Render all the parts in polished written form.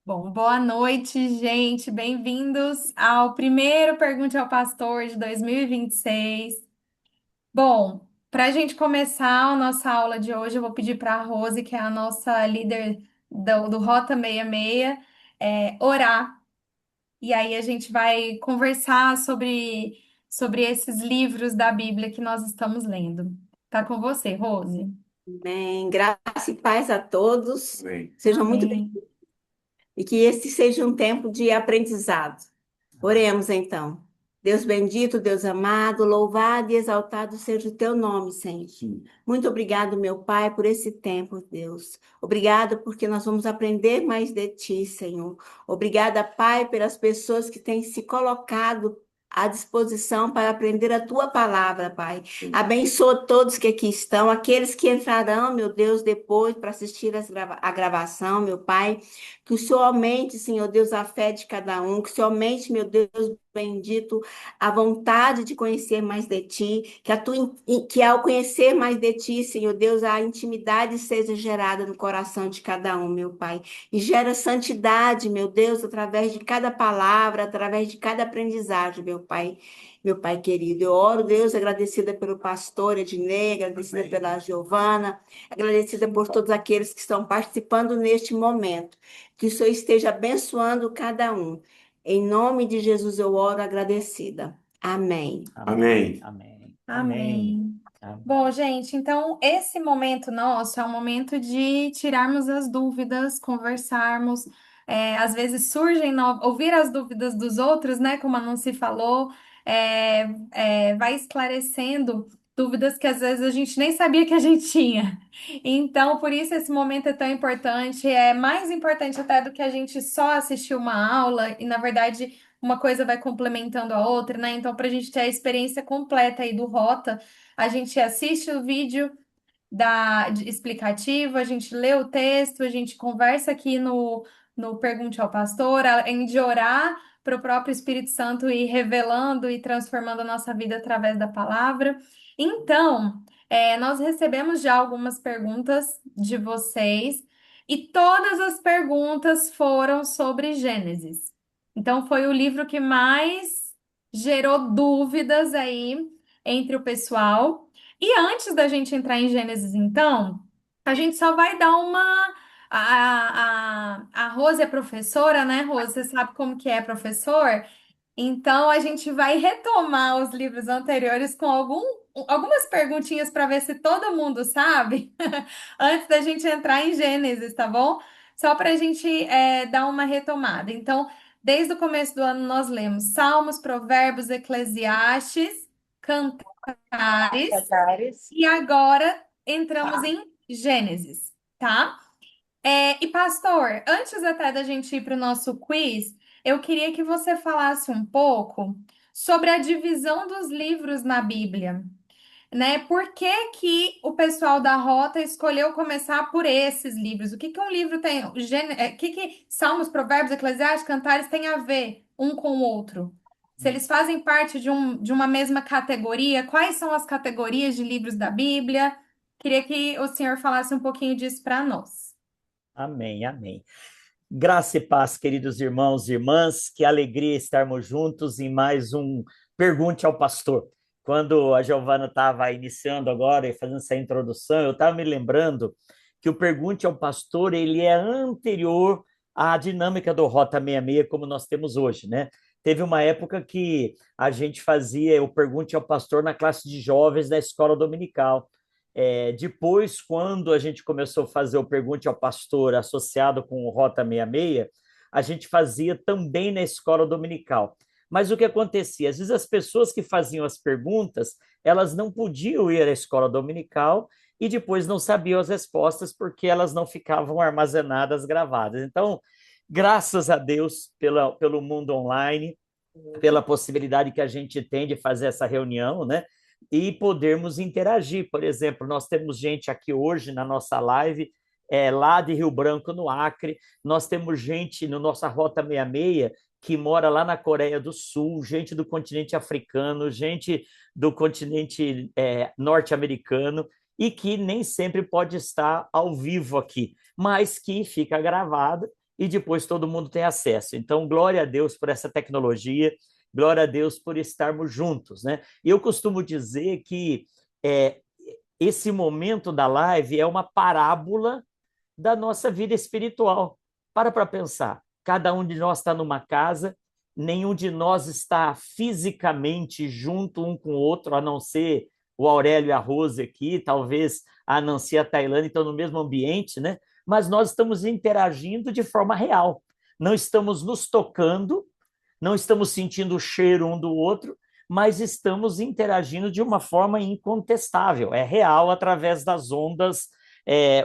Bom, boa noite, gente. Bem-vindos ao primeiro Pergunte ao Pastor de 2026. Bom, para a gente começar a nossa aula de hoje, eu vou pedir para a Rose, que é a nossa líder do Rota 66, orar. E aí a gente vai conversar sobre esses livros da Bíblia que nós estamos lendo. Tá com você, Rose? Bem, graça e paz a todos. Amém. Sejam muito bem Amém. e que este seja um tempo de aprendizado. Oremos então. Deus bendito, Deus amado, louvado e exaltado seja o teu nome, Senhor. Sim. Muito obrigado, meu Pai, por esse tempo, Deus. Obrigado porque nós vamos aprender mais de ti, Senhor. Obrigada, Pai, pelas pessoas que têm se colocado à disposição para aprender a tua palavra, Pai. Sim. Abençoa todos que aqui estão, aqueles que entrarão, meu Deus, depois para assistir a gravação, meu Pai. Que o Senhor aumente, Senhor Deus, a fé de cada um. Que o Senhor aumente, meu Deus bendito, a vontade de conhecer mais de ti. Que ao conhecer mais de ti, Senhor Deus, a intimidade seja gerada no coração de cada um, meu Pai. E gera santidade, meu Deus, através de cada palavra, através de cada aprendizagem, meu Pai. Meu Pai querido, eu oro, Deus, agradecida pelo pastor Ednei, agradecida pela Giovana, agradecida por todos aqueles que estão participando neste momento. Que o Senhor esteja abençoando cada um. Em nome de Jesus eu oro agradecida. Amém. Amém. Amém. Amém. Amém. Amém. Bom, gente, então esse momento nosso é um momento de tirarmos as dúvidas, conversarmos. Às vezes surgem ouvir as dúvidas dos outros, né? Como a Nancy falou, vai esclarecendo dúvidas que às vezes a gente nem sabia que a gente tinha. Então, por isso esse momento é tão importante, é mais importante até do que a gente só assistir uma aula, e na verdade uma coisa vai complementando a outra, né? Então, para a gente ter a experiência completa aí do Rota. A gente assiste o vídeo explicativo, a gente lê o texto, a gente conversa aqui no Pergunte ao Pastor, além de orar para o próprio Espírito Santo ir revelando e transformando a nossa vida através da palavra. Então, nós recebemos já algumas perguntas de vocês e todas as perguntas foram sobre Gênesis. Então, foi o livro que mais gerou dúvidas aí entre o pessoal. E antes da gente entrar em Gênesis, então, a gente só vai dar uma. A Rose é professora, né, Rose? Você sabe como que é professor? Então, a gente vai retomar os livros anteriores com algumas perguntinhas para ver se todo mundo sabe, antes da gente entrar em Gênesis, tá bom? Só para a gente dar uma retomada. Então, desde o começo do ano, nós lemos Salmos, Provérbios, Eclesiastes, Cantares. Casares. E agora entramos em Gênesis, tá? E pastor, antes até da gente ir para o nosso quiz, eu queria que você falasse um pouco sobre a divisão dos livros na Bíblia, né? Por que que o pessoal da Rota escolheu começar por esses livros? O que que um livro tem, o que que Salmos, Provérbios, Eclesiastes, Cantares tem a ver um com o outro? Se eles fazem parte de uma mesma categoria, quais são as categorias de livros da Bíblia? Queria que o senhor falasse um pouquinho disso para nós. Amém. Amém. Graça e paz, queridos irmãos e irmãs, que alegria estarmos juntos em mais um Pergunte ao Pastor. Quando a Giovana estava iniciando agora e fazendo essa introdução, eu estava me lembrando que o Pergunte ao Pastor ele é anterior à dinâmica do Rota 66 como nós temos hoje, né? Teve uma época que a gente fazia o Pergunte ao Pastor na classe de jovens da escola dominical. Depois, quando a gente começou a fazer o Pergunte ao Pastor associado com o Rota 66, a gente fazia também na escola dominical. Mas o que acontecia? Às vezes as pessoas que faziam as perguntas, elas não podiam ir à escola dominical e depois não sabiam as respostas porque elas não ficavam armazenadas, gravadas. Então, graças a Deus pelo mundo online, pela possibilidade que a gente tem de fazer essa reunião, né? E podermos interagir. Por exemplo, nós temos gente aqui hoje na nossa live, lá de Rio Branco, no Acre, nós temos gente no nossa Rota 66 que mora lá na Coreia do Sul, gente do continente africano, gente do continente norte-americano, e que nem sempre pode estar ao vivo aqui, mas que fica gravado e depois todo mundo tem acesso. Então, glória a Deus por essa tecnologia, glória a Deus por estarmos juntos, né? E eu costumo dizer que é, esse momento da live é uma parábola da nossa vida espiritual. Para pensar. Cada um de nós está numa casa, nenhum de nós está fisicamente junto um com o outro, a não ser o Aurélio e a Rose aqui, talvez a Nancy e a Tailândia estão no mesmo ambiente, né? Mas nós estamos interagindo de forma real. Não estamos nos tocando, não estamos sentindo o cheiro um do outro, mas estamos interagindo de uma forma incontestável, é real através das ondas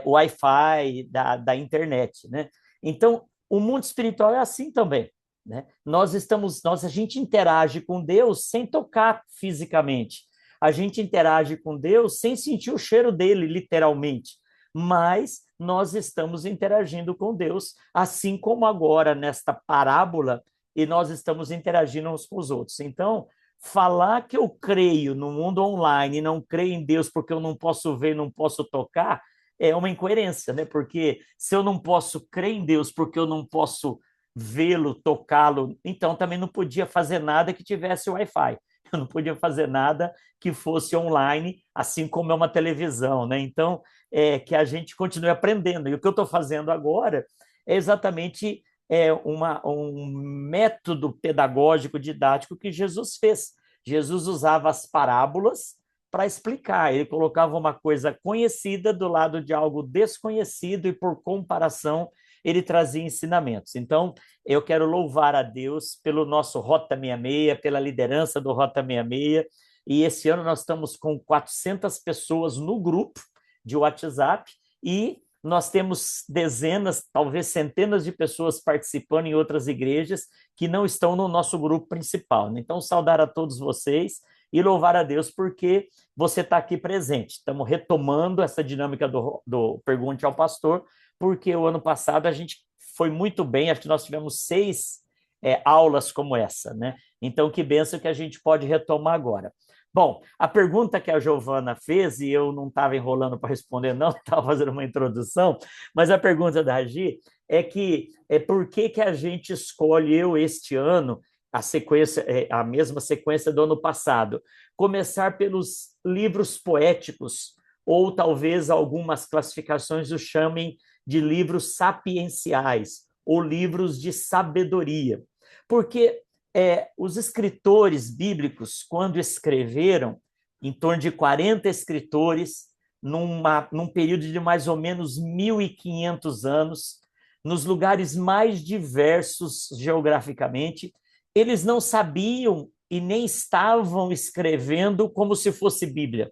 Wi-Fi, da internet, né? Então, o mundo espiritual é assim também, né? A gente interage com Deus sem tocar fisicamente, a gente interage com Deus sem sentir o cheiro dele, literalmente, mas nós estamos interagindo com Deus, assim como agora nesta parábola, e nós estamos interagindo uns com os outros. Então, falar que eu creio no mundo online e não creio em Deus porque eu não posso ver, não posso tocar, é uma incoerência, né? Porque se eu não posso crer em Deus porque eu não posso vê-lo, tocá-lo, então também não podia fazer nada que tivesse Wi-Fi. Eu não podia fazer nada que fosse online, assim como é uma televisão, né? Então, que a gente continue aprendendo. E o que eu estou fazendo agora é exatamente um método pedagógico, didático que Jesus fez. Jesus usava as parábolas para explicar. Ele colocava uma coisa conhecida do lado de algo desconhecido e, por comparação, ele trazia ensinamentos. Então, eu quero louvar a Deus pelo nosso Rota 66, pela liderança do Rota 66, e esse ano nós estamos com 400 pessoas no grupo de WhatsApp e nós temos dezenas, talvez centenas de pessoas participando em outras igrejas que não estão no nosso grupo principal. Então, saudar a todos vocês e louvar a Deus porque você está aqui presente. Estamos retomando essa dinâmica do Pergunte ao Pastor, porque o ano passado a gente foi muito bem, acho que nós tivemos 6 aulas como essa, né? Então, que bênção que a gente pode retomar agora. Bom, a pergunta que a Giovana fez, e eu não estava enrolando para responder, não, estava fazendo uma introdução, mas a pergunta da Agi é por que a gente escolheu este ano a sequência, a mesma sequência do ano passado? Começar pelos livros poéticos, ou talvez algumas classificações o chamem de livros sapienciais, ou livros de sabedoria. Porque os escritores bíblicos, quando escreveram, em torno de 40 escritores, num período de mais ou menos 1.500 anos, nos lugares mais diversos geograficamente, eles não sabiam e nem estavam escrevendo como se fosse Bíblia.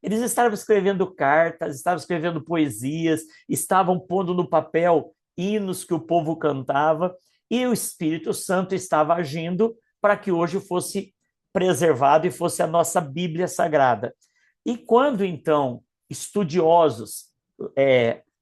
Eles estavam escrevendo cartas, estavam escrevendo poesias, estavam pondo no papel hinos que o povo cantava, e o Espírito Santo estava agindo para que hoje fosse preservado e fosse a nossa Bíblia Sagrada. E quando, então, estudiosos,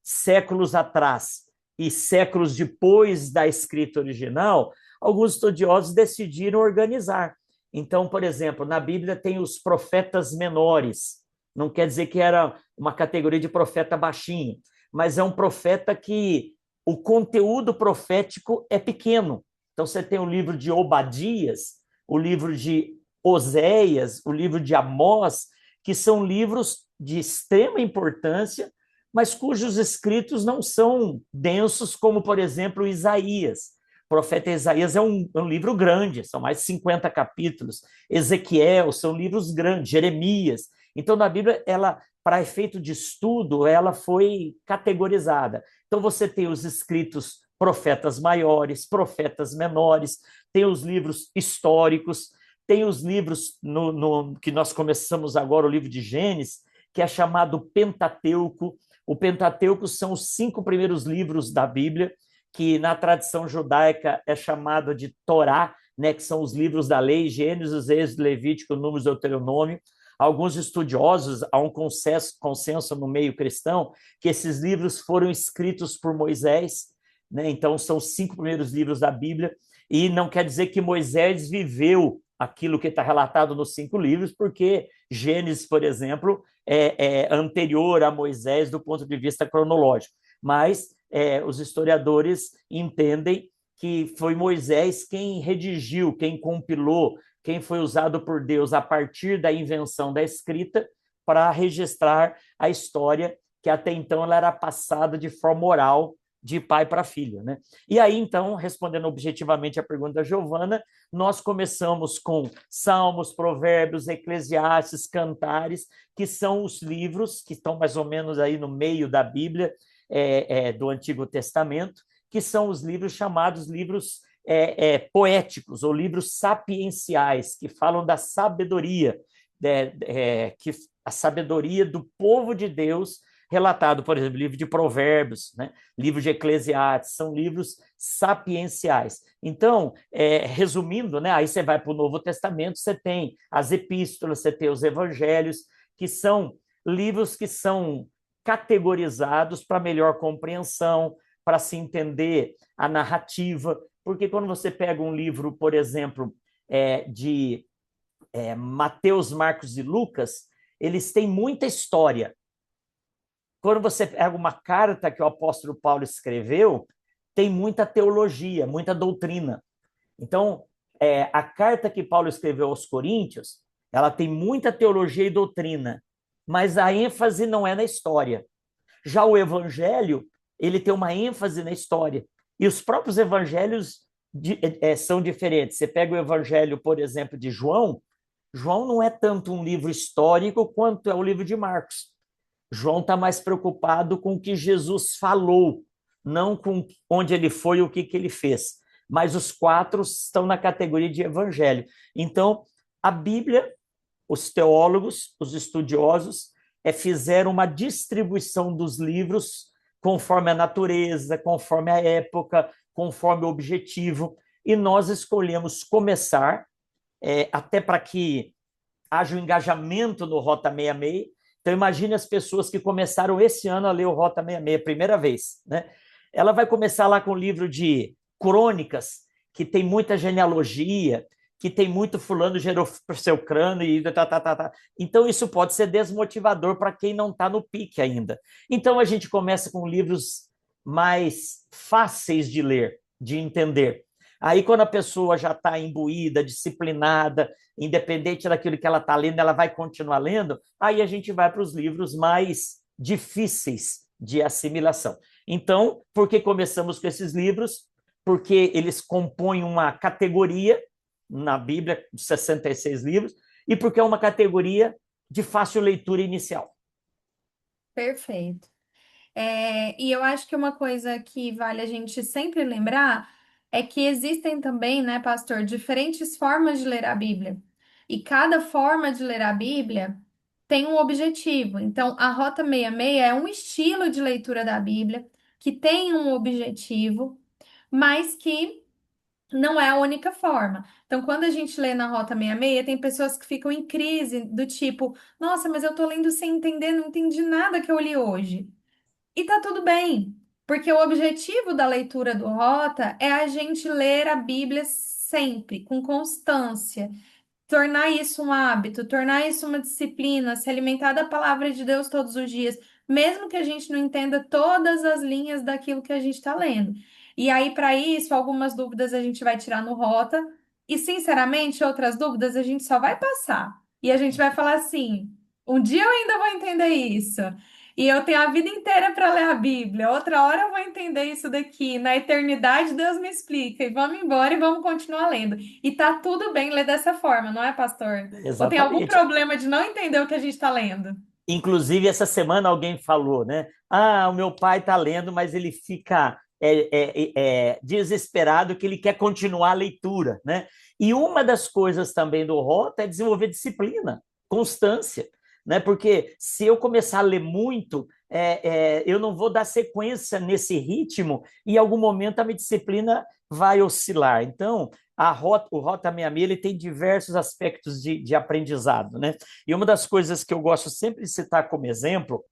séculos atrás e séculos depois da escrita original, alguns estudiosos decidiram organizar. Então, por exemplo, na Bíblia tem os profetas menores, não quer dizer que era uma categoria de profeta baixinho, mas é um profeta que o conteúdo profético é pequeno. Então, você tem o livro de Obadias, o livro de Oséias, o livro de Amós, que são livros de extrema importância, mas cujos escritos não são densos, como, por exemplo, Isaías. O profeta Isaías é um livro grande, são mais de 50 capítulos. Ezequiel, são livros grandes. Jeremias. Então, na Bíblia, para efeito de estudo, ela foi categorizada. Então, você tem os escritos profetas maiores, profetas menores, tem os livros históricos, tem os livros que nós começamos agora, o livro de Gênesis, que é chamado Pentateuco. O Pentateuco são os 5 primeiros livros da Bíblia, que na tradição judaica é chamado de Torá, né, que são os livros da lei, Gênesis, Êxodo, Levítico, Números, Deuteronômio. Alguns estudiosos, há um consenso no meio cristão, que esses livros foram escritos por Moisés, né? Então são os 5 primeiros livros da Bíblia, e não quer dizer que Moisés viveu aquilo que está relatado nos 5 livros, porque Gênesis, por exemplo, é anterior a Moisés do ponto de vista cronológico, mas os historiadores entendem que foi Moisés quem redigiu, quem compilou, quem foi usado por Deus a partir da invenção da escrita para registrar a história que até então ela era passada de forma oral de pai para filho, né? E aí, então, respondendo objetivamente a pergunta da Giovana, nós começamos com Salmos, Provérbios, Eclesiastes, Cantares, que são os livros que estão mais ou menos aí no meio da Bíblia, do Antigo Testamento, que são os livros chamados livros poéticos ou livros sapienciais, que falam da sabedoria, que a sabedoria do povo de Deus, relatado, por exemplo, livro de Provérbios, né? Livro de Eclesiastes, são livros sapienciais. Então, resumindo, né? Aí você vai para o Novo Testamento, você tem as epístolas, você tem os evangelhos, que são livros que são categorizados para melhor compreensão, para se entender a narrativa, porque quando você pega um livro, por exemplo, de Mateus, Marcos e Lucas, eles têm muita história. Quando você pega uma carta que o apóstolo Paulo escreveu, tem muita teologia, muita doutrina. Então, a carta que Paulo escreveu aos Coríntios, ela tem muita teologia e doutrina, mas a ênfase não é na história. Já o evangelho, ele tem uma ênfase na história. E os próprios evangelhos são diferentes. Você pega o evangelho, por exemplo, de João, João não é tanto um livro histórico quanto é o livro de Marcos. João está mais preocupado com o que Jesus falou, não com onde ele foi e o que ele fez. Mas os 4 estão na categoria de evangelho. Então, a Bíblia, os teólogos, os estudiosos, fizeram uma distribuição dos livros conforme a natureza, conforme a época, conforme o objetivo, e nós escolhemos começar, até para que haja um engajamento no Rota 66. Então, imagine as pessoas que começaram esse ano a ler o Rota 66, primeira vez, né? Ela vai começar lá com o livro de crônicas, que tem muita genealogia, que tem muito fulano gerou seu crânio e Então, isso pode ser desmotivador para quem não está no pique ainda. Então, a gente começa com livros mais fáceis de ler, de entender. Aí, quando a pessoa já está imbuída, disciplinada, independente daquilo que ela está lendo, ela vai continuar lendo, aí a gente vai para os livros mais difíceis de assimilação. Então, por que começamos com esses livros? Porque eles compõem uma categoria na Bíblia, de 66 livros, e porque é uma categoria de fácil leitura inicial. Perfeito. E eu acho que uma coisa que vale a gente sempre lembrar é que existem também, né, pastor, diferentes formas de ler a Bíblia. E cada forma de ler a Bíblia tem um objetivo. Então, a Rota 66 é um estilo de leitura da Bíblia que tem um objetivo, mas que não é a única forma. Então, quando a gente lê na Rota 66, tem pessoas que ficam em crise, do tipo, nossa, mas eu tô lendo sem entender, não entendi nada que eu li hoje. E tá tudo bem, porque o objetivo da leitura do Rota é a gente ler a Bíblia sempre, com constância, tornar isso um hábito, tornar isso uma disciplina, se alimentar da palavra de Deus todos os dias, mesmo que a gente não entenda todas as linhas daquilo que a gente está lendo. E aí, para isso, algumas dúvidas a gente vai tirar no Rota, e sinceramente, outras dúvidas a gente só vai passar. E a gente vai falar assim: um dia eu ainda vou entender isso. E eu tenho a vida inteira para ler a Bíblia. Outra hora eu vou entender isso daqui. Na eternidade, Deus me explica. E vamos embora e vamos continuar lendo. E tá tudo bem ler dessa forma, não é, pastor? Ou tem algum Exatamente. problema de não entender o que a gente está lendo? Inclusive, essa semana alguém falou, né? Ah, o meu pai está lendo, mas ele fica desesperado que ele quer continuar a leitura, né? E uma das coisas também do Rota é desenvolver disciplina, constância, né? Porque se eu começar a ler muito, eu não vou dar sequência nesse ritmo e em algum momento a minha disciplina vai oscilar. Então, o Rota 66 ele tem diversos aspectos de aprendizado, né? E uma das coisas que eu gosto sempre de citar como exemplo,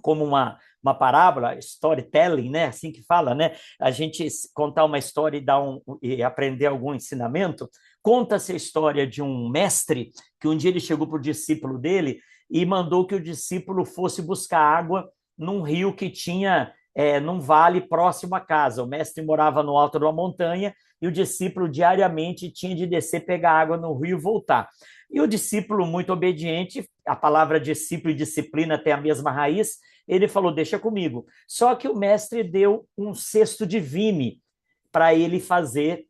como uma parábola, storytelling, né? Assim que fala, né? A gente contar uma história e aprender algum ensinamento. Conta-se a história de um mestre que um dia ele chegou para o discípulo dele e mandou que o discípulo fosse buscar água num rio que tinha num vale próximo à casa. O mestre morava no alto de uma montanha e o discípulo diariamente tinha de descer, pegar água no rio e voltar. E o discípulo, muito obediente, a palavra discípulo e disciplina tem a mesma raiz, ele falou, deixa comigo. Só que o mestre deu um cesto de vime para ele fazer,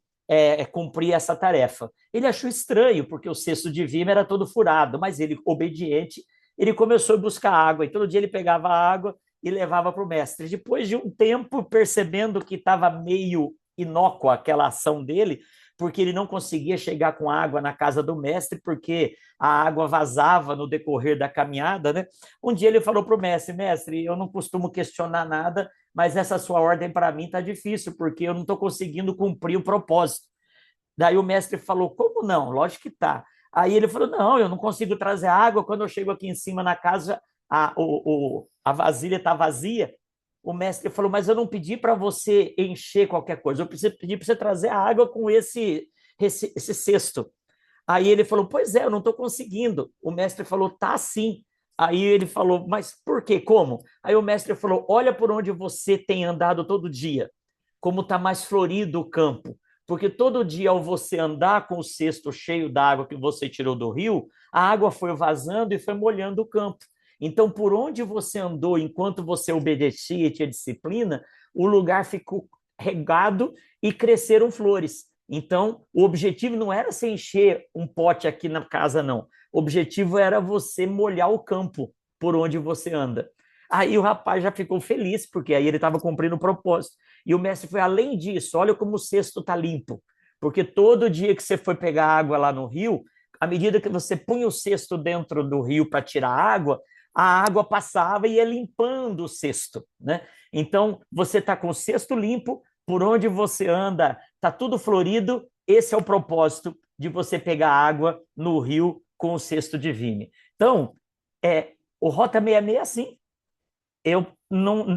cumprir essa tarefa. Ele achou estranho, porque o cesto de vime era todo furado, mas ele, obediente, ele começou a buscar água, e todo dia ele pegava água e levava para o mestre. Depois de um tempo, percebendo que estava meio inócua aquela ação dele, porque ele não conseguia chegar com água na casa do mestre, porque a água vazava no decorrer da caminhada, né? Um dia ele falou para o mestre, mestre, eu não costumo questionar nada, mas essa sua ordem para mim está difícil, porque eu não estou conseguindo cumprir o propósito. Daí o mestre falou, como não? Lógico que está. Aí ele falou, não, eu não consigo trazer água, quando eu chego aqui em cima na casa, a vasilha está vazia. O mestre falou, mas eu não pedi para você encher qualquer coisa, eu pedi para você trazer a água com esse cesto. Aí ele falou, pois é, eu não estou conseguindo. O mestre falou, tá sim. Aí ele falou, mas por quê? Como? Aí o mestre falou, olha por onde você tem andado todo dia, como está mais florido o campo. Porque todo dia, ao você andar com o cesto cheio d'água que você tirou do rio, a água foi vazando e foi molhando o campo. Então, por onde você andou enquanto você obedecia e tinha disciplina, o lugar ficou regado e cresceram flores. Então, o objetivo não era você encher um pote aqui na casa, não. O objetivo era você molhar o campo por onde você anda. Aí o rapaz já ficou feliz, porque aí ele estava cumprindo o propósito. E o mestre foi além disso, olha como o cesto está limpo. Porque todo dia que você foi pegar água lá no rio, à medida que você punha o cesto dentro do rio para tirar água, a água passava e ia limpando o cesto, né? Então, você está com o cesto limpo, por onde você anda, está tudo florido, esse é o propósito de você pegar água no rio com o cesto de vime. Então, o Rota 66 é assim.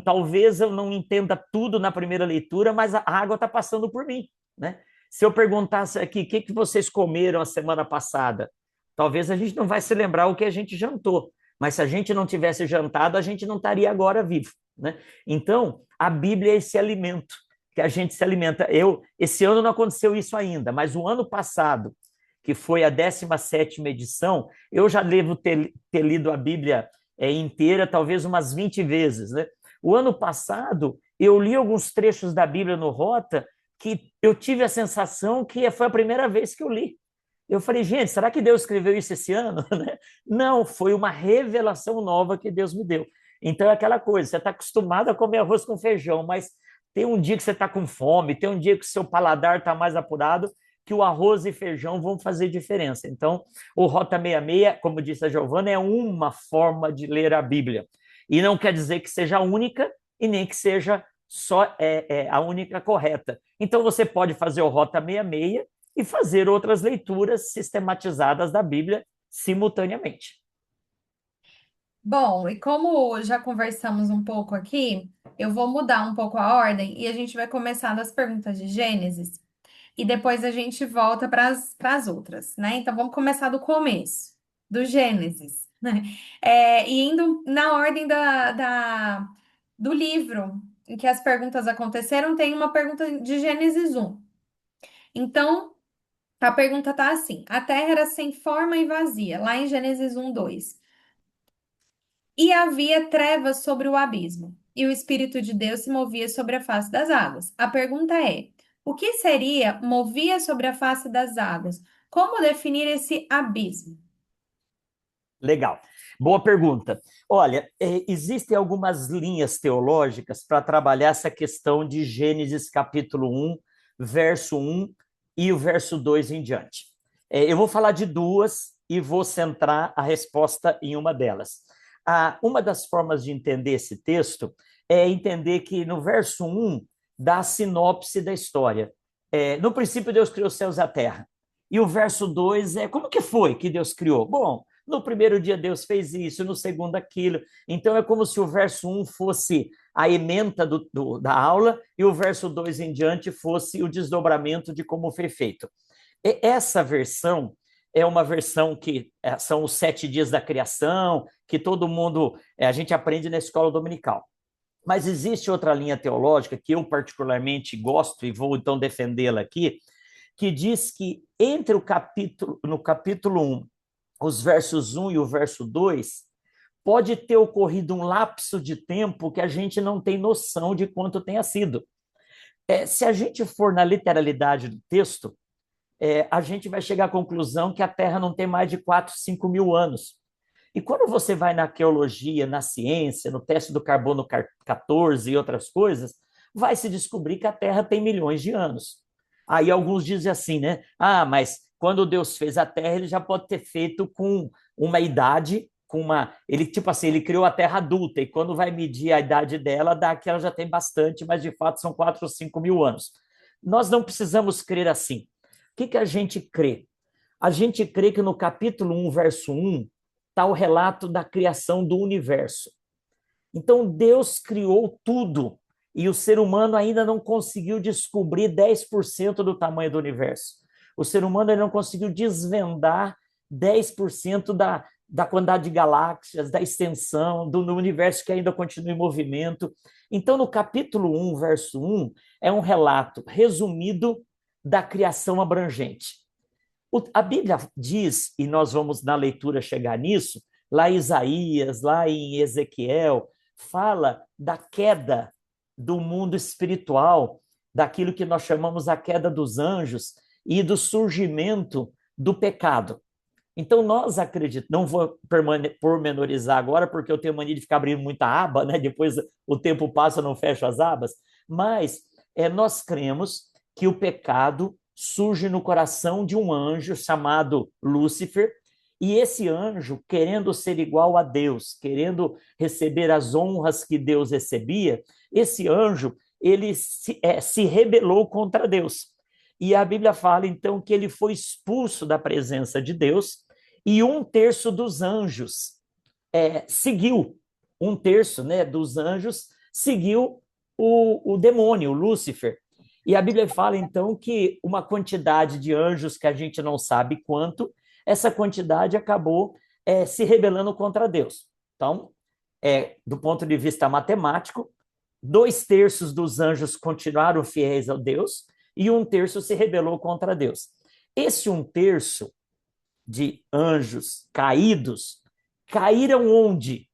Talvez eu não entenda tudo na primeira leitura, mas a água está passando por mim, né? Se eu perguntasse aqui, o que vocês comeram a semana passada? Talvez a gente não vai se lembrar o que a gente jantou, mas se a gente não tivesse jantado, a gente não estaria agora vivo, né? Então, a Bíblia é esse alimento, que a gente se alimenta. Esse ano não aconteceu isso ainda, mas o ano passado, que foi a 17ª edição, eu já devo ter lido a Bíblia inteira, talvez umas 20 vezes, né? O ano passado, eu li alguns trechos da Bíblia no Rota que eu tive a sensação que foi a primeira vez que eu li. Eu falei, gente, será que Deus escreveu isso esse ano? Não, foi uma revelação nova que Deus me deu. Então é aquela coisa, você está acostumado a comer arroz com feijão, mas tem um dia que você está com fome, tem um dia que o seu paladar está mais apurado, que o arroz e feijão vão fazer diferença. Então, o Rota 66, como disse a Giovana, é uma forma de ler a Bíblia. E não quer dizer que seja a única e nem que seja só a única correta. Então, você pode fazer o Rota 66 e fazer outras leituras sistematizadas da Bíblia simultaneamente. Bom, e como já conversamos um pouco aqui, eu vou mudar um pouco a ordem e a gente vai começar das perguntas de Gênesis e depois a gente volta para as outras, né? Então vamos começar do começo, do Gênesis, né? E indo na ordem do livro em que as perguntas aconteceram, tem uma pergunta de Gênesis 1. Então, a pergunta tá assim: a terra era sem forma e vazia, lá em Gênesis 1:2. E havia trevas sobre o abismo, e o Espírito de Deus se movia sobre a face das águas. A pergunta é: o que seria movia sobre a face das águas? Como definir esse abismo? Legal. Boa pergunta. Olha, existem algumas linhas teológicas para trabalhar essa questão de Gênesis capítulo 1, verso 1 e o verso 2 em diante. Eu vou falar de duas e vou centrar a resposta em uma delas. Uma das formas de entender esse texto é entender que no verso 1 dá a sinopse da história. No princípio, Deus criou os céus e a terra. E o verso 2 como que foi que Deus criou? Bom, no primeiro dia Deus fez isso, no segundo aquilo. Então é como se o verso 1 fosse a ementa da aula e o verso 2 em diante fosse o desdobramento de como foi feito. E essa versão é uma versão que são os 7 dias da criação, que todo mundo, a gente aprende na escola dominical. Mas existe outra linha teológica que eu particularmente gosto e vou então defendê-la aqui, que diz que entre no capítulo 1, os versos 1 e o verso 2, pode ter ocorrido um lapso de tempo que a gente não tem noção de quanto tenha sido. Se a gente for na literalidade do texto, a gente vai chegar à conclusão que a Terra não tem mais de 4, 5 mil anos. E quando você vai na arqueologia, na ciência, no teste do carbono 14 e outras coisas, vai se descobrir que a Terra tem milhões de anos. Aí alguns dizem assim, né? Ah, mas quando Deus fez a Terra, ele já pode ter feito com uma idade, ele tipo assim, ele criou a Terra adulta, e quando vai medir a idade dela, dá que ela já tem bastante, mas de fato são 4 ou 5 mil anos. Nós não precisamos crer assim. O que a gente crê? A gente crê que no capítulo 1, verso 1, está o relato da criação do universo. Então, Deus criou tudo e o ser humano ainda não conseguiu descobrir 10% do tamanho do universo. O ser humano ainda não conseguiu desvendar 10% da quantidade de galáxias, da extensão do universo que ainda continua em movimento. Então, no capítulo 1, verso 1, é um relato resumido da criação abrangente. A Bíblia diz, e nós vamos na leitura chegar nisso, lá em Isaías, lá em Ezequiel, fala da queda do mundo espiritual, daquilo que nós chamamos a queda dos anjos e do surgimento do pecado. Então, nós acreditamos, não vou pormenorizar agora, porque eu tenho mania de ficar abrindo muita aba, né? Depois o tempo passa, eu não fecho as abas, mas nós cremos que o pecado surge no coração de um anjo chamado Lúcifer, e esse anjo, querendo ser igual a Deus, querendo receber as honras que Deus recebia, esse anjo, ele se rebelou contra Deus. E a Bíblia fala, então, que ele foi expulso da presença de Deus, e 1/3 dos anjos seguiu, 1/3, né, dos anjos seguiu o demônio, o Lúcifer. E a Bíblia fala, então, que uma quantidade de anjos que a gente não sabe quanto, essa quantidade acabou se rebelando contra Deus. Então, do ponto de vista matemático, 2/3 dos anjos continuaram fiéis a Deus e 1/3 se rebelou contra Deus. Esse 1/3 de anjos caídos, caíram onde?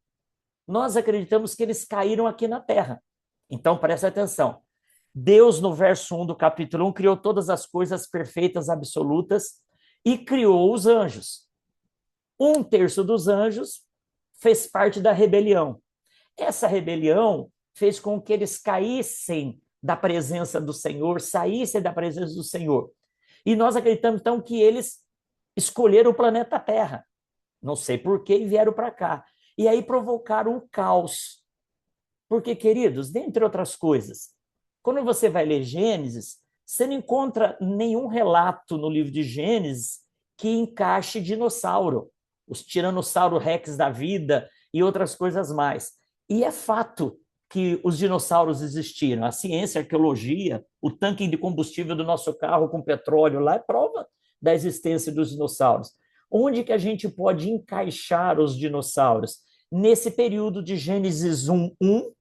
Nós acreditamos que eles caíram aqui na Terra. Então, presta atenção. Deus, no verso 1 do capítulo 1, criou todas as coisas perfeitas, absolutas, e criou os anjos. 1/3 dos anjos fez parte da rebelião. Essa rebelião fez com que eles caíssem da presença do Senhor, saíssem da presença do Senhor. E nós acreditamos, então, que eles escolheram o planeta Terra. Não sei por que, e vieram para cá. E aí provocaram um caos. Porque, queridos, dentre outras coisas, quando você vai ler Gênesis, você não encontra nenhum relato no livro de Gênesis que encaixe dinossauro, os Tiranossauro Rex da vida e outras coisas mais. E é fato que os dinossauros existiram. A ciência, a arqueologia, o tanque de combustível do nosso carro com petróleo lá é prova da existência dos dinossauros. Onde que a gente pode encaixar os dinossauros? Nesse período de Gênesis 1:1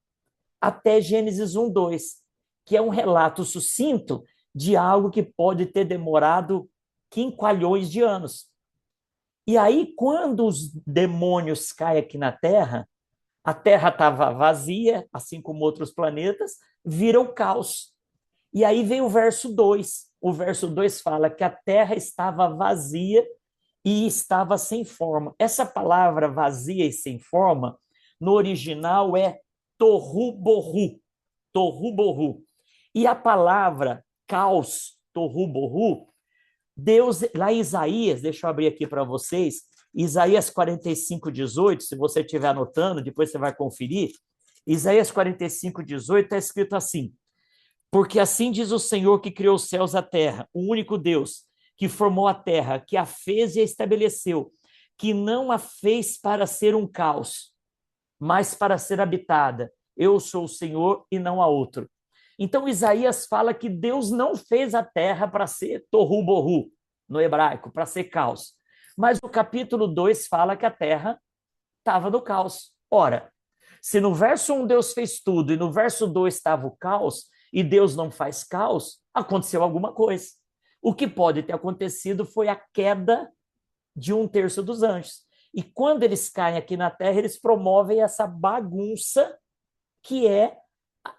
até Gênesis 1:2, que é um relato sucinto de algo que pode ter demorado quinqualhões de anos. E aí, quando os demônios caem aqui na Terra, a Terra estava vazia, assim como outros planetas, vira o caos. E aí vem o verso 2. O verso 2 fala que a Terra estava vazia e estava sem forma. Essa palavra vazia e sem forma, no original é tohu bohu. Tohu bohu. E a palavra caos, tohu bohu, Deus, lá em Isaías, deixa eu abrir aqui para vocês, Isaías 45:18, se você estiver anotando, depois você vai conferir. Isaías 45:18 está escrito assim: porque assim diz o Senhor que criou os céus e a terra, o único Deus que formou a terra, que a fez e a estabeleceu, que não a fez para ser um caos, mas para ser habitada. Eu sou o Senhor e não há outro. Então Isaías fala que Deus não fez a terra para ser tohu bohu, no hebraico, para ser caos. Mas o capítulo 2 fala que a terra estava no caos. Ora, Se no verso 1 Deus fez tudo e no verso 2 estava o caos, e Deus não faz caos, aconteceu alguma coisa. O que pode ter acontecido foi a queda de 1/3 dos anjos. E quando eles caem aqui na Terra, eles promovem essa bagunça que é,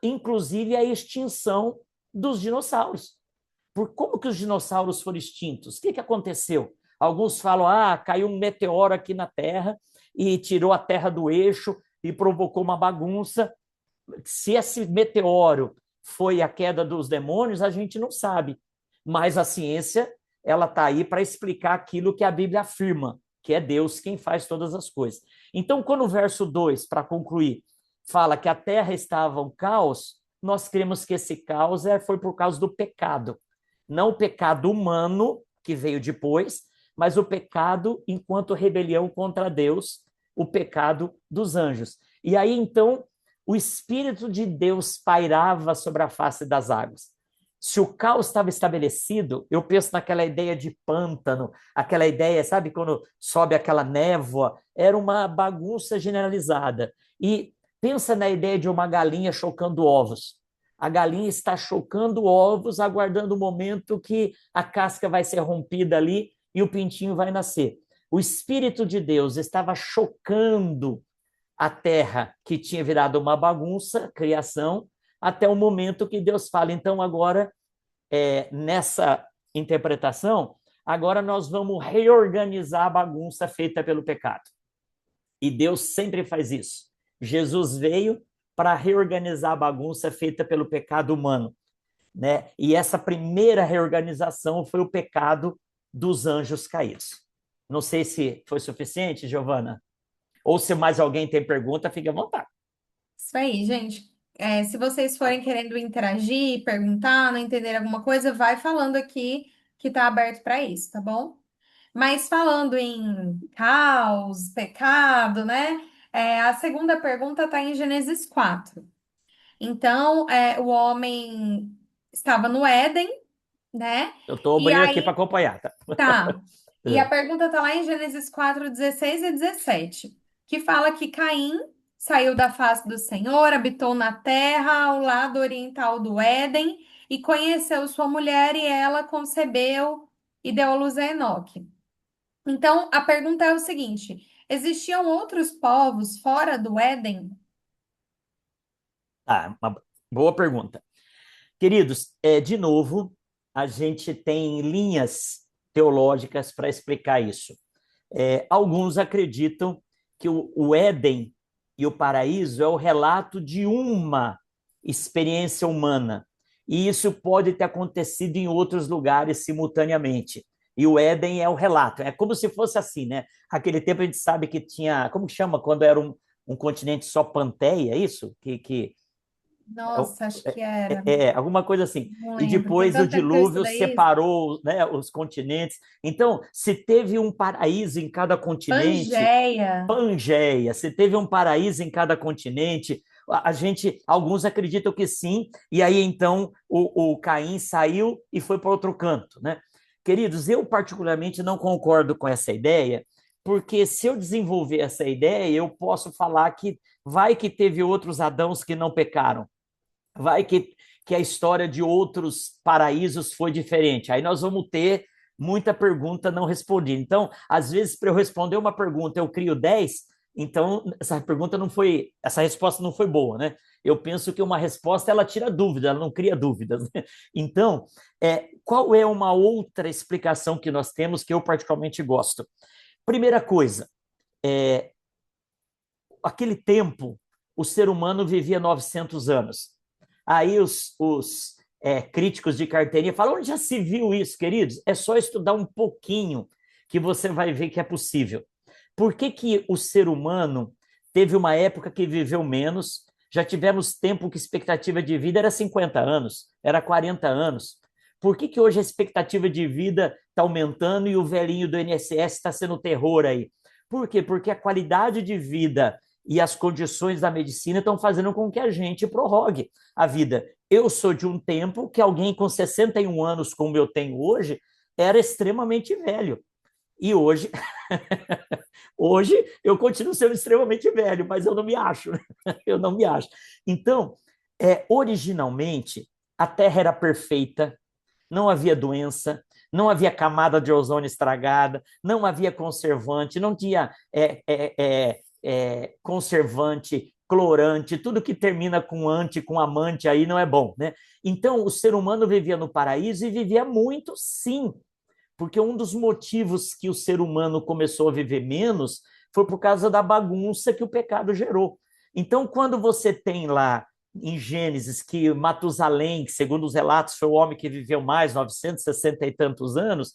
inclusive, a extinção dos dinossauros. Por como que os dinossauros foram extintos? O que aconteceu? Alguns falam, caiu um meteoro aqui na Terra e tirou a Terra do eixo e provocou uma bagunça. Se esse meteoro foi a queda dos demônios, a gente não sabe. Mas a ciência, ela está aí para explicar aquilo que a Bíblia afirma, que é Deus quem faz todas as coisas. Então, quando o verso 2, para concluir, fala que a terra estava um caos, nós cremos que esse caos foi por causa do pecado. Não o pecado humano, que veio depois, mas o pecado enquanto rebelião contra Deus, o pecado dos anjos. E aí, então, o Espírito de Deus pairava sobre a face das águas. Se o caos estava estabelecido, eu penso naquela ideia de pântano, aquela ideia, sabe, quando sobe aquela névoa, era uma bagunça generalizada. E pensa na ideia de uma galinha chocando ovos. A galinha está chocando ovos, aguardando o momento que a casca vai ser rompida ali e o pintinho vai nascer. O Espírito de Deus estava chocando a terra, que tinha virado uma bagunça, criação, até o momento que Deus fala, então agora, nessa interpretação, agora nós vamos reorganizar a bagunça feita pelo pecado. E Deus sempre faz isso. Jesus veio para reorganizar a bagunça feita pelo pecado humano, né? E essa primeira reorganização foi o pecado dos anjos caídos. Não sei se foi suficiente, Giovana. Ou se mais alguém tem pergunta, fique à vontade. Isso aí, gente. Se vocês forem querendo interagir, perguntar, não entender alguma coisa, vai falando aqui que tá aberto para isso, tá bom? Mas falando em caos, pecado, né? A segunda pergunta está em Gênesis 4. Então, o homem estava no Éden, né? Eu estou E abrindo aqui para aí, acompanhar, tá? tá. E a pergunta está lá em Gênesis 4, 16 e 17, que fala que Caim saiu da face do Senhor, habitou na terra ao lado oriental do Éden e conheceu sua mulher e ela concebeu e deu à luz a Enoque. Então, a pergunta é o seguinte: existiam outros povos fora do Éden? Uma boa pergunta. Queridos, de novo, a gente tem linhas teológicas para explicar isso. Alguns acreditam que o Éden e o paraíso é o relato de uma experiência humana, e isso pode ter acontecido em outros lugares simultaneamente. E o Éden é o relato. É como se fosse assim, né? Aquele tempo a gente sabe que tinha, como chama quando era um continente só Panteia, é isso? Nossa, acho que era. Alguma coisa assim. Não E lembro. Tem depois o tanto tempo que eu dilúvio estudei isso. separou, né, os continentes. Então, se teve um paraíso em cada continente, Pangeia. Pangeia, se teve um paraíso em cada continente, alguns acreditam que sim, e aí então o Caim saiu e foi para outro canto, né? Queridos, eu particularmente não concordo com essa ideia, porque se eu desenvolver essa ideia, eu posso falar que vai que teve outros Adãos que não pecaram, vai que a história de outros paraísos foi diferente. Aí nós vamos ter muita pergunta não respondida. Então, às vezes, para eu responder uma pergunta, eu crio 10, então essa resposta não foi boa, né? Eu penso que uma resposta, ela tira dúvida, ela não cria dúvidas, né? Então, qual é uma outra explicação que nós temos que eu particularmente gosto? Primeira coisa, aquele tempo, o ser humano vivia 900 anos. Aí os críticos de carteirinha falam, onde já se viu isso, queridos? É só estudar um pouquinho que você vai ver que é possível. Por que o ser humano teve uma época que viveu menos? Já tivemos tempo que a expectativa de vida era 50 anos, era 40 anos. Por que hoje a expectativa de vida está aumentando e o velhinho do INSS está sendo terror aí? Por quê? Porque a qualidade de vida e as condições da medicina estão fazendo com que a gente prorrogue a vida. Eu sou de um tempo que alguém com 61 anos, como eu tenho hoje, era extremamente velho. E hoje, hoje eu continuo sendo extremamente velho, mas eu não me acho, né? Eu não me acho. Então, originalmente, a Terra era perfeita, não havia doença, não havia camada de ozônio estragada, não havia conservante, não tinha conservante, clorante, tudo que termina com ante, com amante, aí não é bom, né? Então, o ser humano vivia no paraíso e vivia muito, sim, porque um dos motivos que o ser humano começou a viver menos foi por causa da bagunça que o pecado gerou. Então, quando você tem lá em Gênesis que Matusalém, que segundo os relatos foi o homem que viveu mais, 960 e tantos anos,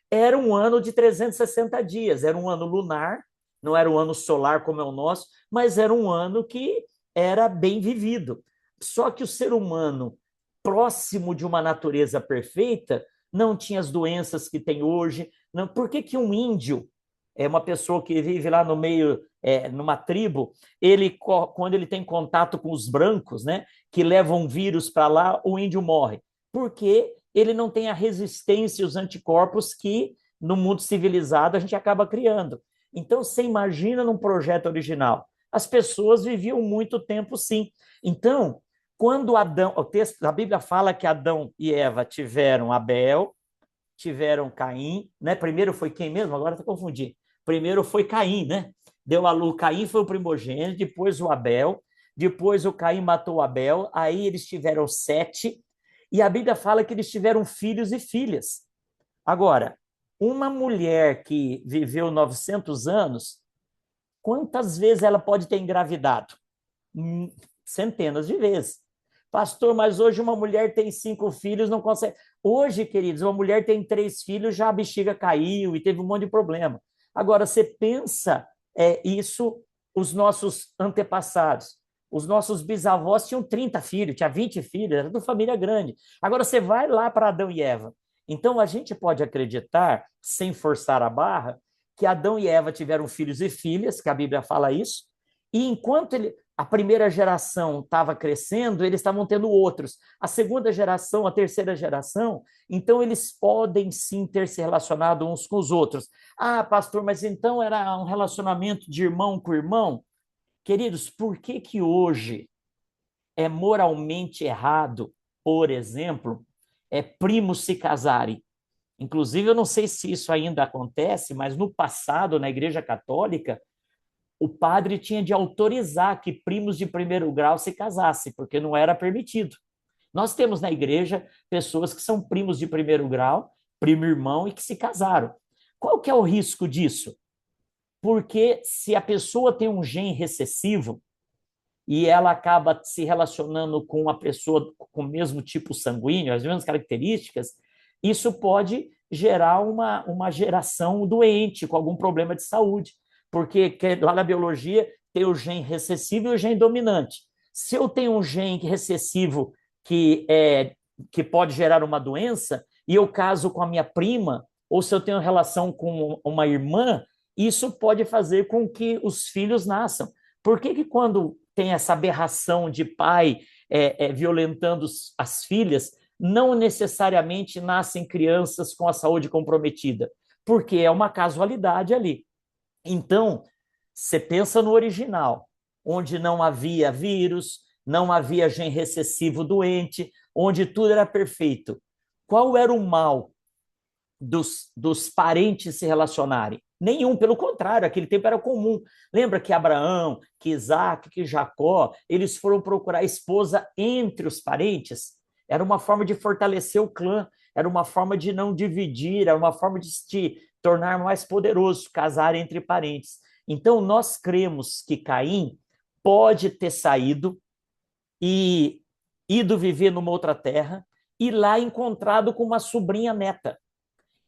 era um ano de 360 dias, era um ano lunar, não era um ano solar como é o nosso, mas era um ano que era bem vivido. Só que o ser humano, próximo de uma natureza perfeita, não tinha as doenças que tem hoje. Não, por que que um índio, uma pessoa que vive lá no meio, numa tribo, quando ele tem contato com os brancos, né, que levam vírus para lá, o índio morre? Porque ele não tem a resistência e os anticorpos que no mundo civilizado a gente acaba criando. Então, você imagina num projeto original. As pessoas viviam muito tempo, sim. Então, quando Adão, o texto, a Bíblia fala que Adão e Eva tiveram Abel, tiveram Caim, né? Primeiro foi quem mesmo? Agora estou confundindo. Primeiro foi Caim, né? Deu a luz, Caim foi o primogênito, depois o Abel, depois o Caim matou o Abel, aí eles tiveram Sete, e a Bíblia fala que eles tiveram filhos e filhas. Agora, uma mulher que viveu 900 anos, quantas vezes ela pode ter engravidado? Centenas de vezes. Pastor, mas hoje uma mulher tem 5 filhos, não consegue. Hoje, queridos, uma mulher tem 3 filhos, já a bexiga caiu e teve um monte de problema. Agora, você pensa isso, os nossos antepassados. Os nossos bisavós tinham 30 filhos, tinha 20 filhos, era uma família grande. Agora, você vai lá para Adão e Eva. Então, a gente pode acreditar, sem forçar a barra, que Adão e Eva tiveram filhos e filhas, que a Bíblia fala isso, e enquanto a primeira geração estava crescendo, eles estavam tendo outros. A segunda geração, a terceira geração, então eles podem sim ter se relacionado uns com os outros. Ah, pastor, mas então era um relacionamento de irmão com irmão? Queridos, por que que hoje é moralmente errado, por exemplo, primos se casarem? Inclusive, eu não sei se isso ainda acontece, mas no passado, na Igreja Católica, o padre tinha de autorizar que primos de primeiro grau se casassem, porque não era permitido. Nós temos na igreja pessoas que são primos de primeiro grau, primo irmão, e que se casaram. Qual que é o risco disso? Porque se a pessoa tem um gene recessivo e ela acaba se relacionando com uma pessoa com o mesmo tipo sanguíneo, as mesmas características, isso pode gerar uma geração doente, com algum problema de saúde. Porque lá na biologia tem o gene recessivo e o gene dominante. Se eu tenho um gene recessivo que pode gerar uma doença, e eu caso com a minha prima, ou se eu tenho relação com uma irmã, isso pode fazer com que os filhos nasçam. Por que que quando tem essa aberração de pai violentando as filhas, não necessariamente nascem crianças com a saúde comprometida? Porque é uma casualidade ali. Então, você pensa no original, onde não havia vírus, não havia gene recessivo doente, onde tudo era perfeito. Qual era o mal dos parentes se relacionarem? Nenhum, pelo contrário, aquele tempo era comum. Lembra que Abraão, que Isaac, que Jacó, eles foram procurar esposa entre os parentes? Era uma forma de fortalecer o clã, era uma forma de não dividir, era uma forma de se tornar mais poderoso, casar entre parentes. Então, nós cremos que Caim pode ter saído e ido viver numa outra terra e lá encontrado com uma sobrinha neta,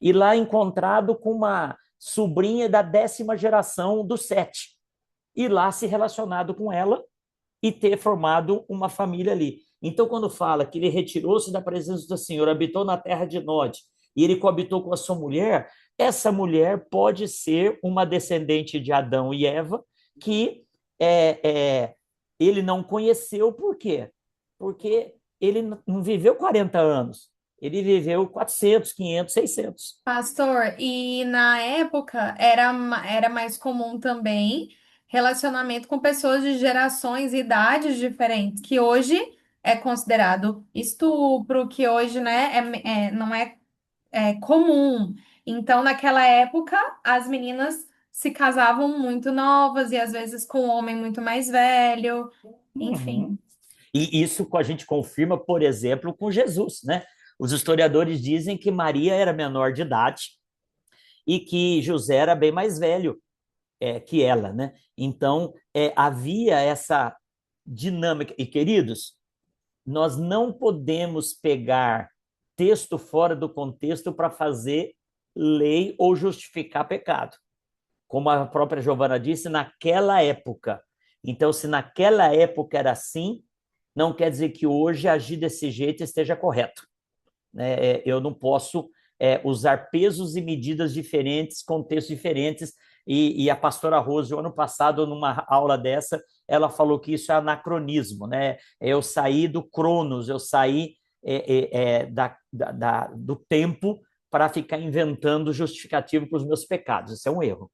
e lá encontrado com uma sobrinha da 10ª geração do Sete, e lá se relacionado com ela e ter formado uma família ali. Então, quando fala que ele retirou-se da presença do Senhor, habitou na terra de Nod, e ele coabitou com a sua mulher, essa mulher pode ser uma descendente de Adão e Eva, que ele não conheceu, por quê? Porque ele não viveu 40 anos, Ele viveu 400, 500, 600. Pastor, e na época era mais comum também relacionamento com pessoas de gerações e idades diferentes, que hoje é considerado estupro, que hoje, né, não é comum. Então, naquela época, as meninas se casavam muito novas e às vezes com um homem muito mais velho, Uhum. enfim. E isso a gente confirma, por exemplo, com Jesus, né? Os historiadores dizem que Maria era menor de idade e que José era bem mais velho que ela, né? Então, havia essa dinâmica. E, queridos, nós não podemos pegar texto fora do contexto para fazer lei ou justificar pecado. Como a própria Giovana disse, naquela época. Então, se naquela época era assim, não quer dizer que hoje agir desse jeito esteja correto. Eu não posso usar pesos e medidas diferentes, contextos diferentes. E a pastora Rose, o ano passado, numa aula dessa, ela falou que isso é anacronismo, né? Eu saí do Cronos, eu saí do tempo para ficar inventando justificativo para os meus pecados. Isso é um erro.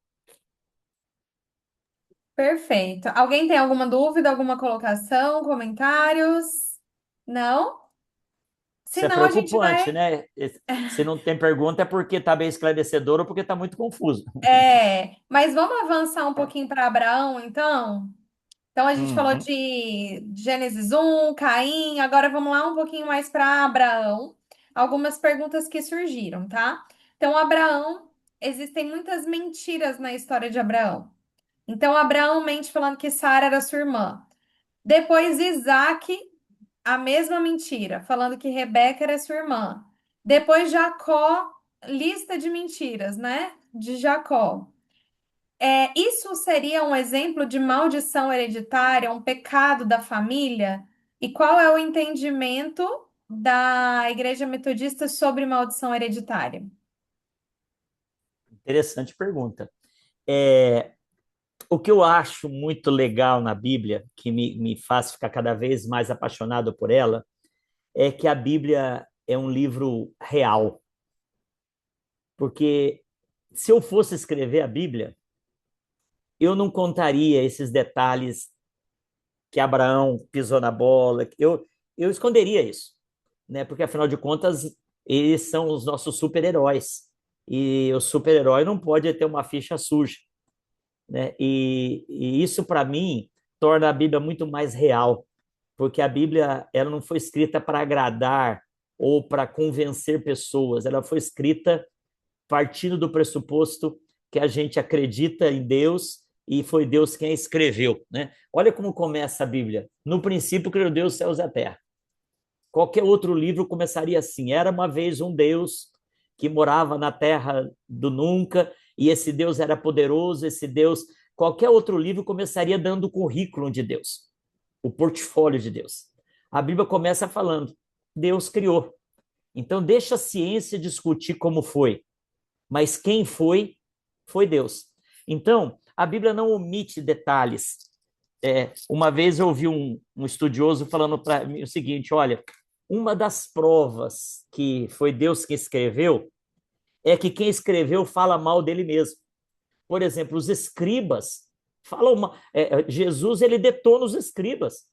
Perfeito. Alguém tem alguma dúvida, alguma colocação, comentários? Não? Isso é Senão a gente preocupante, vai. né? Se não tem pergunta é porque está bem esclarecedor ou porque está muito confuso. Mas vamos avançar um pouquinho para Abraão, então? Então a gente falou Uhum. de Gênesis 1, Caim, agora vamos lá um pouquinho mais para Abraão. Algumas perguntas que surgiram, tá? Então, Abraão, existem muitas mentiras na história de Abraão. Então, Abraão mente falando que Sara era sua irmã. Depois, Isaac, a mesma mentira, falando que Rebeca era sua irmã. Depois, Jacó, lista de mentiras, né? De Jacó. Isso seria um exemplo de maldição hereditária, um pecado da família? E qual é o entendimento da Igreja Metodista sobre maldição hereditária? Interessante pergunta. É, o que eu acho muito legal na Bíblia, que me faz ficar cada vez mais apaixonado por ela, é que a Bíblia é um livro real. Porque se eu fosse escrever a Bíblia, eu não contaria esses detalhes que Abraão pisou na bola. Eu esconderia isso, né? Porque afinal de contas, eles são os nossos super-heróis. E o super-herói não pode ter uma ficha suja, né? E isso, para mim, torna a Bíblia muito mais real, porque a Bíblia ela não foi escrita para agradar ou para convencer pessoas, ela foi escrita partindo do pressuposto que a gente acredita em Deus e foi Deus quem a escreveu, né? Olha como começa a Bíblia. No princípio criou Deus os céus e a terra. Qualquer outro livro começaria assim: era uma vez um Deus que morava na terra do nunca, e esse Deus era poderoso, esse Deus. Qualquer outro livro começaria dando o currículo de Deus, o portfólio de Deus. A Bíblia começa falando: Deus criou. Então, deixa a ciência discutir como foi, mas quem foi, foi Deus. Então, a Bíblia não omite detalhes. Uma vez eu ouvi um estudioso falando para mim o seguinte: olha, uma das provas que foi Deus que escreveu é que quem escreveu fala mal dele mesmo. Por exemplo, os escribas falam mal. Jesus ele detona os escribas.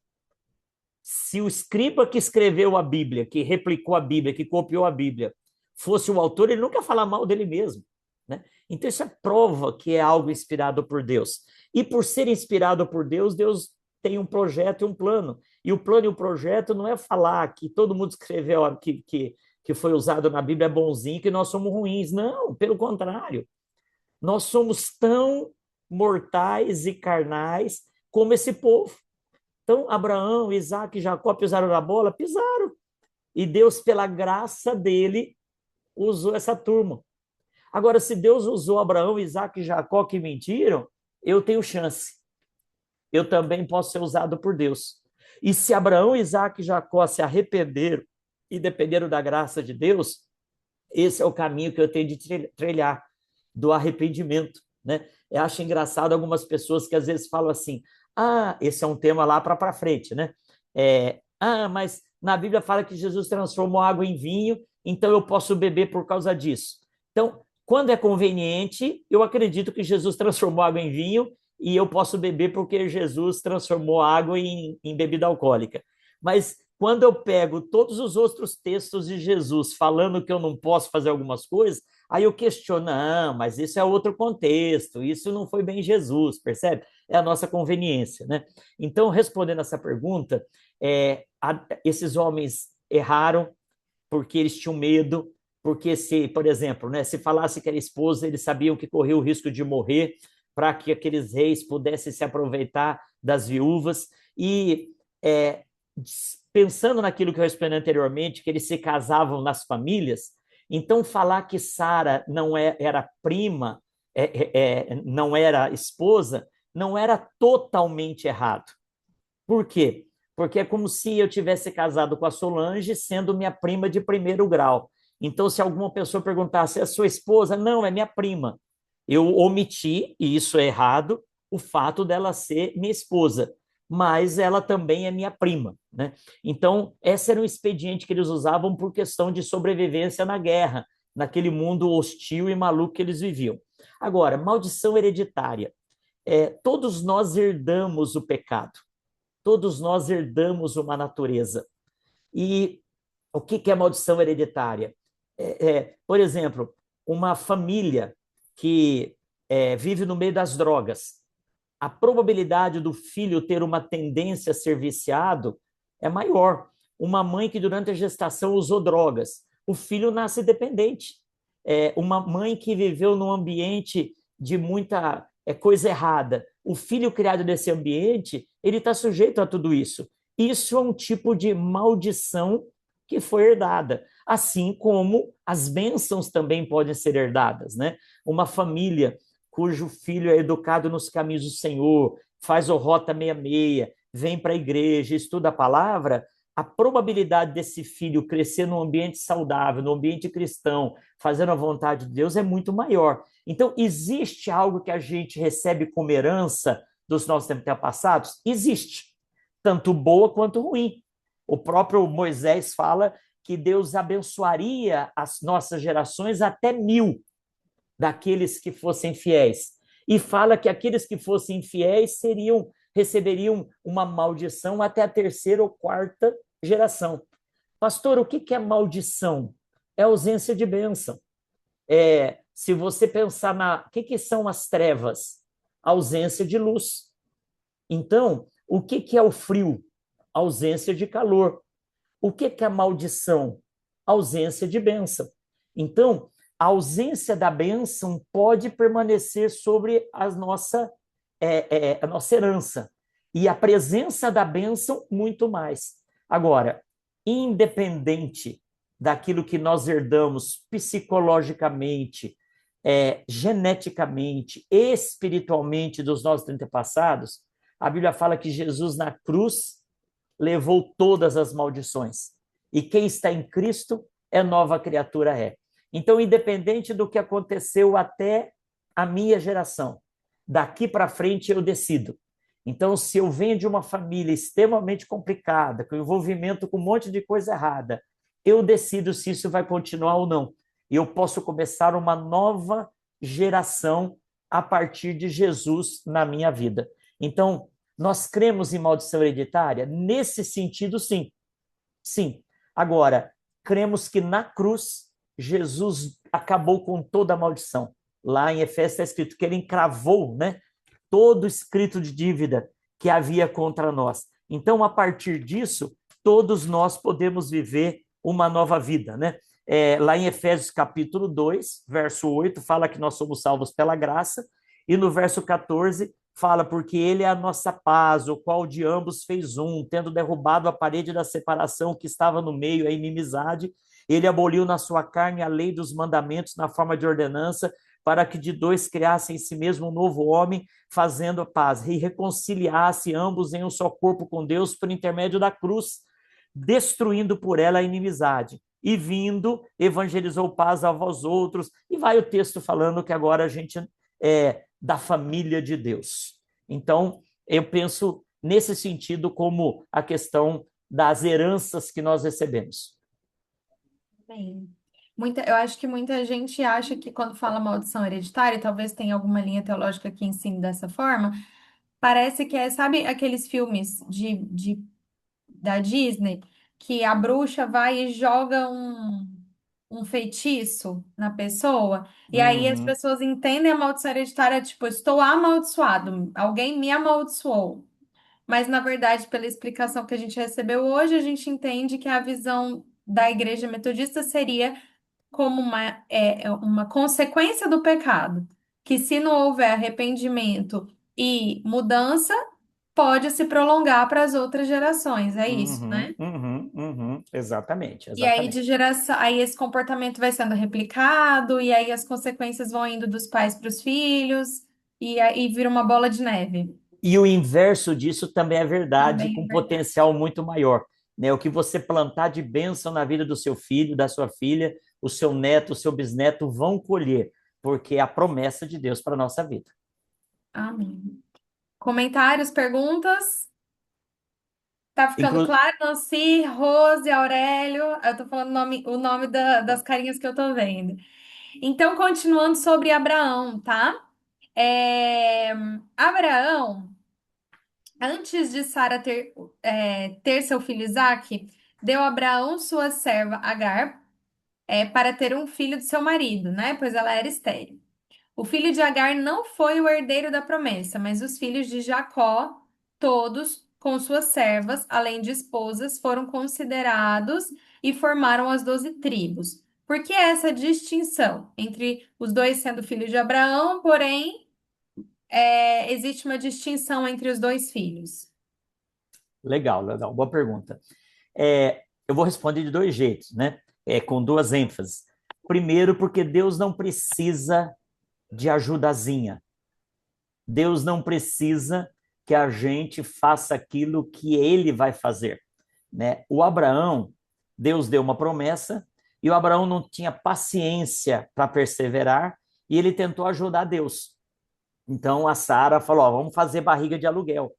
Se o escriba que escreveu a Bíblia, que replicou a Bíblia, que copiou a Bíblia, fosse o autor, ele nunca ia falar mal dele mesmo, né? Então isso é prova que é algo inspirado por Deus. E por ser inspirado por Deus, Deus tem um projeto e um plano. E o plano e o projeto não é falar que todo mundo escreveu que foi usado na Bíblia é bonzinho, que nós somos ruins. Não, pelo contrário. Nós somos tão mortais e carnais como esse povo. Então, Abraão, Isaac e Jacó pisaram na bola? Pisaram. E Deus, pela graça dele, usou essa turma. Agora, se Deus usou Abraão, Isaac e Jacó que mentiram, eu tenho chance. Eu também posso ser usado por Deus. E se Abraão, Isaac e Jacó se arrependeram e dependeram da graça de Deus, esse é o caminho que eu tenho de trilhar, do arrependimento, né? Eu acho engraçado algumas pessoas que às vezes falam assim: esse é um tema lá para frente, né? Mas na Bíblia fala que Jesus transformou água em vinho então eu posso beber por causa disso. Então, quando é conveniente, eu acredito que Jesus transformou água em vinho e eu posso beber porque Jesus transformou água em bebida alcoólica. Mas quando eu pego todos os outros textos de Jesus falando que eu não posso fazer algumas coisas, aí eu questiono, não, mas isso é outro contexto, isso não foi bem Jesus, percebe? É a nossa conveniência, né? Então, respondendo essa pergunta, esses homens erraram porque eles tinham medo, porque se, por exemplo, né, se falasse que era esposa, eles sabiam que corria o risco de morrer para que aqueles reis pudessem se aproveitar das viúvas e pensando naquilo que eu expliquei anteriormente, que eles se casavam nas famílias, então falar que Sara não era prima, não era esposa, não era totalmente errado. Por quê? Porque é como se eu tivesse casado com a Solange sendo minha prima de primeiro grau. Então, se alguma pessoa perguntasse, é sua esposa? Não, é minha prima. Eu omiti, e isso é errado, o fato dela ser minha esposa, mas ela também é minha prima, né? Então, esse era um expediente que eles usavam por questão de sobrevivência na guerra, naquele mundo hostil e maluco que eles viviam. Agora, maldição hereditária. Todos nós herdamos o pecado. Todos nós herdamos uma natureza. E o que é maldição hereditária? Por exemplo, uma família que vive no meio das drogas, a probabilidade do filho ter uma tendência a ser viciado é maior. Uma mãe que durante a gestação usou drogas, o filho nasce dependente. Uma mãe que viveu num ambiente de muita coisa errada, o filho criado nesse ambiente, ele está sujeito a tudo isso. Isso é um tipo de maldição que foi herdada, assim como as bênçãos também podem ser herdadas, né? Uma família cujo filho é educado nos caminhos do Senhor, faz o Rota 66, vem para a igreja, estuda a palavra, a probabilidade desse filho crescer num ambiente saudável, num ambiente cristão, fazendo a vontade de Deus é muito maior. Então, existe algo que a gente recebe como herança dos nossos antepassados? Existe, tanto boa quanto ruim. O próprio Moisés fala que Deus abençoaria as nossas gerações até 1000 daqueles que fossem fiéis. E fala que aqueles que fossem infiéis receberiam uma maldição até a 3ª ou 4ª geração. Pastor, o que é maldição? É ausência de bênção. Se você pensar o que são as trevas? Ausência de luz. Então, o que é o frio? Ausência de calor. O que é a maldição? Ausência de bênção. Então, a ausência da bênção pode permanecer sobre a nossa herança. E a presença da bênção, muito mais. Agora, independente daquilo que nós herdamos psicologicamente, geneticamente, espiritualmente dos nossos antepassados, a Bíblia fala que Jesus na cruz levou todas as maldições. E quem está em Cristo nova criatura é. Então, independente do que aconteceu até a minha geração, daqui para frente eu decido. Então, se eu venho de uma família extremamente complicada, com envolvimento com um monte de coisa errada, eu decido se isso vai continuar ou não. Eu posso começar uma nova geração a partir de Jesus na minha vida. Então, nós cremos em maldição hereditária? Nesse sentido, sim. Sim. Agora, cremos que na cruz, Jesus acabou com toda a maldição. Lá em Efésios está escrito que ele encravou, né, todo escrito de dívida que havia contra nós. Então, a partir disso, todos nós podemos viver uma nova vida, né? Lá em Efésios capítulo 2, verso 8, fala que nós somos salvos pela graça, e no verso 14 fala, porque ele é a nossa paz, o qual de ambos fez um, tendo derrubado a parede da separação que estava no meio, a inimizade, ele aboliu na sua carne a lei dos mandamentos na forma de ordenança, para que de dois criasse em si mesmo um novo homem, fazendo a paz, e reconciliasse ambos em um só corpo com Deus por intermédio da cruz, destruindo por ela a inimizade. E vindo, evangelizou paz a vós outros. E vai o texto falando que agora a gente é da família de Deus. Então, eu penso nesse sentido como a questão das heranças que nós recebemos. Bem, eu acho que muita gente acha que quando fala maldição hereditária, talvez tenha alguma linha teológica que ensine dessa forma, parece que é, sabe aqueles filmes da Disney, que a bruxa vai e joga um feitiço na pessoa, e aí as Uhum, pessoas entendem a maldição hereditária, tipo, estou amaldiçoado, alguém me amaldiçoou. Mas, na verdade, pela explicação que a gente recebeu hoje, a gente entende que a visão da Igreja Metodista seria como uma consequência do pecado, que se não houver arrependimento e mudança, pode se prolongar para as outras gerações, é isso, uhum, né? uhum, uhum. Exatamente, E aí de exatamente. geração, aí esse comportamento vai sendo replicado, e aí as consequências vão indo dos pais para os filhos, e aí vira uma bola de neve. E o inverso disso também é verdade, Também é com verdade. potencial muito maior. Né? O que você plantar de bênção na vida do seu filho, da sua filha, o seu neto, o seu bisneto vão colher, porque é a promessa de Deus para a nossa vida. Amém. Comentários, perguntas? Tá ficando Inclu claro? Nancy, Rose, Aurélio. Eu tô falando o nome das carinhas que eu tô vendo. Então, continuando sobre Abraão, tá? É, Abraão, antes de Sara ter seu filho Isaque, deu a Abraão sua serva Agar, para ter um filho de seu marido, né? Pois ela era estéril. O filho de Agar não foi o herdeiro da promessa, mas os filhos de Jacó, todos com suas servas, além de esposas, foram considerados e formaram as 12 tribos. Por que essa distinção entre os dois sendo filhos de Abraão, porém, existe uma distinção entre os dois filhos? Legal, legal, boa pergunta. Eu vou responder de dois jeitos, né? Com duas ênfases. Primeiro, porque Deus não precisa de ajudazinha. Deus não precisa que a gente faça aquilo que ele vai fazer, né? O Abraão, Deus deu uma promessa e o Abraão não tinha paciência para perseverar e ele tentou ajudar Deus. Então a Sara falou: ó, vamos fazer barriga de aluguel,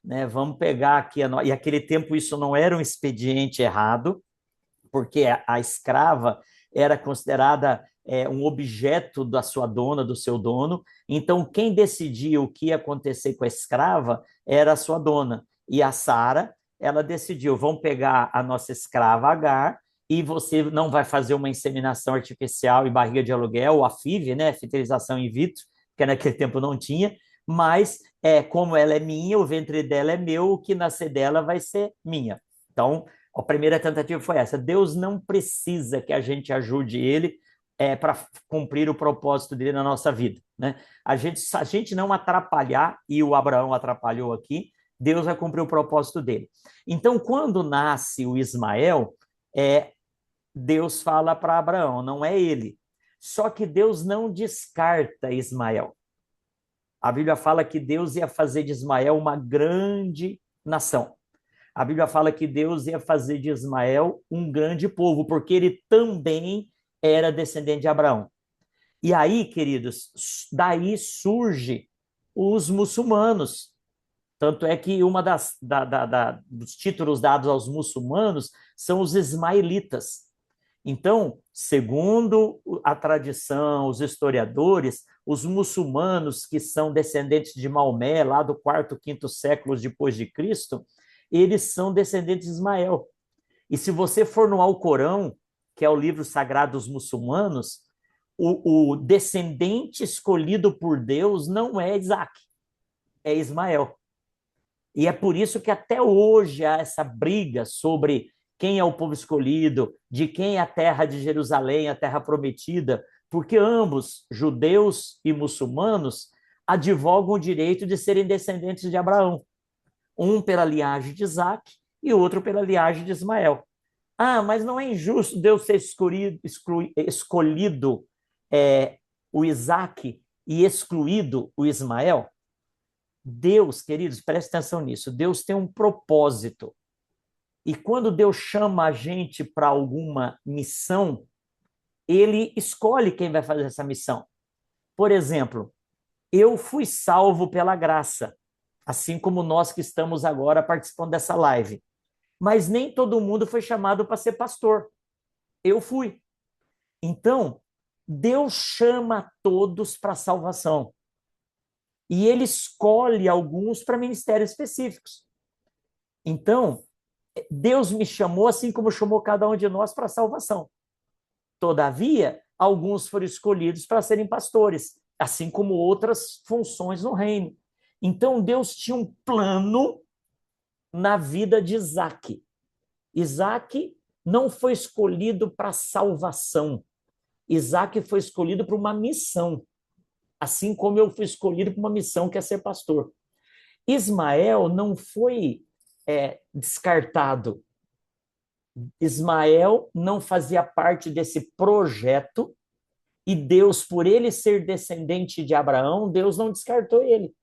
né? Vamos pegar aqui e aquele tempo isso não era um expediente errado, porque a escrava era considerada um objeto da sua dona, do seu dono. Então, quem decidia o que ia acontecer com a escrava era a sua dona. E a Sara, ela decidiu: vamos pegar a nossa escrava Agar e você não vai fazer uma inseminação artificial e barriga de aluguel, ou a FIV, né, fertilização in vitro, que naquele tempo não tinha, mas como ela é minha, o ventre dela é meu, o que nascer dela vai ser minha. Então, a primeira tentativa foi essa. Deus não precisa que a gente ajude ele para cumprir o propósito dele na nossa vida. Né? Se a gente não atrapalhar, e o Abraão atrapalhou aqui, Deus vai cumprir o propósito dele. Então, quando nasce o Ismael, Deus fala para Abraão, não é ele. Só que Deus não descarta Ismael. A Bíblia fala que Deus ia fazer de Ismael uma grande nação. A Bíblia fala que Deus ia fazer de Ismael um grande povo, porque ele também era descendente de Abraão. E aí, queridos, daí surge os muçulmanos. Tanto é que uma dos títulos dados aos muçulmanos são os ismaelitas. Então, segundo a tradição, os historiadores, os muçulmanos que são descendentes de Maomé, lá do quarto, quinto séculos depois de Cristo, eles são descendentes de Ismael. E se você for no Alcorão, que é o livro sagrado dos muçulmanos, o descendente escolhido por Deus não é Isaac, é Ismael. E é por isso que até hoje há essa briga sobre quem é o povo escolhido, de quem é a terra de Jerusalém, a terra prometida, porque ambos, judeus e muçulmanos, advogam o direito de serem descendentes de Abraão. Um pela linhagem de Isaac e outro pela linhagem de Ismael. Ah, mas não é injusto Deus ter escolhido o Isaac e excluído o Ismael? Deus, queridos, preste atenção nisso. Deus tem um propósito. E quando Deus chama a gente para alguma missão, ele escolhe quem vai fazer essa missão. Por exemplo, eu fui salvo pela graça, assim como nós que estamos agora participando dessa live. Mas nem todo mundo foi chamado para ser pastor. eu fui. Então, Deus chama todos para a salvação. E ele escolhe alguns para ministérios específicos. Então, Deus me chamou assim como chamou cada um de nós para a salvação. Todavia, alguns foram escolhidos para serem pastores, assim como outras funções no reino. Então, Deus tinha um plano na vida de Isaac. Isaac não foi escolhido para salvação. Isaac foi escolhido para uma missão, assim como eu fui escolhido para uma missão que é ser pastor. Ismael não foi descartado. Ismael não fazia parte desse projeto e Deus, por ele ser descendente de Abraão, Deus não descartou ele.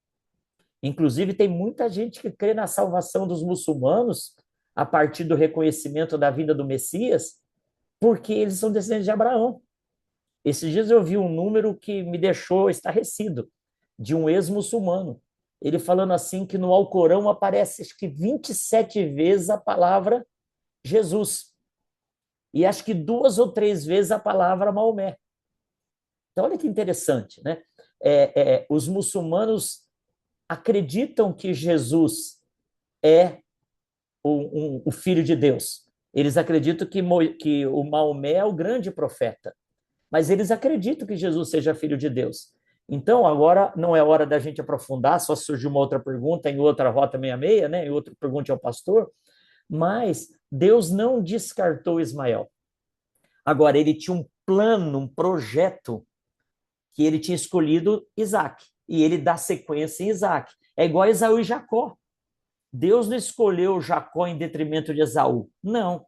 Inclusive, tem muita gente que crê na salvação dos muçulmanos a partir do reconhecimento da vinda do Messias, porque eles são descendentes de Abraão. Esses dias eu vi um número que me deixou estarrecido, de um ex-muçulmano. Ele falando assim que no Alcorão aparece acho que 27 vezes a palavra Jesus. E acho que 2 ou 3 vezes a palavra Maomé. Então, olha que interessante, né? Os muçulmanos acreditam que Jesus é o Filho de Deus. Eles acreditam que o Maomé é o grande profeta. Mas eles acreditam que Jesus seja Filho de Deus. Então, agora não é hora da gente aprofundar, só surgiu uma outra pergunta em outra Rota 66, né? Em outra pergunta ao pastor. Mas Deus não descartou Ismael. Agora, ele tinha um plano, um projeto, que ele tinha escolhido Isaac. E ele dá sequência em Isaac. É igual a Esaú e Jacó. Deus não escolheu Jacó em detrimento de Esaú. Não.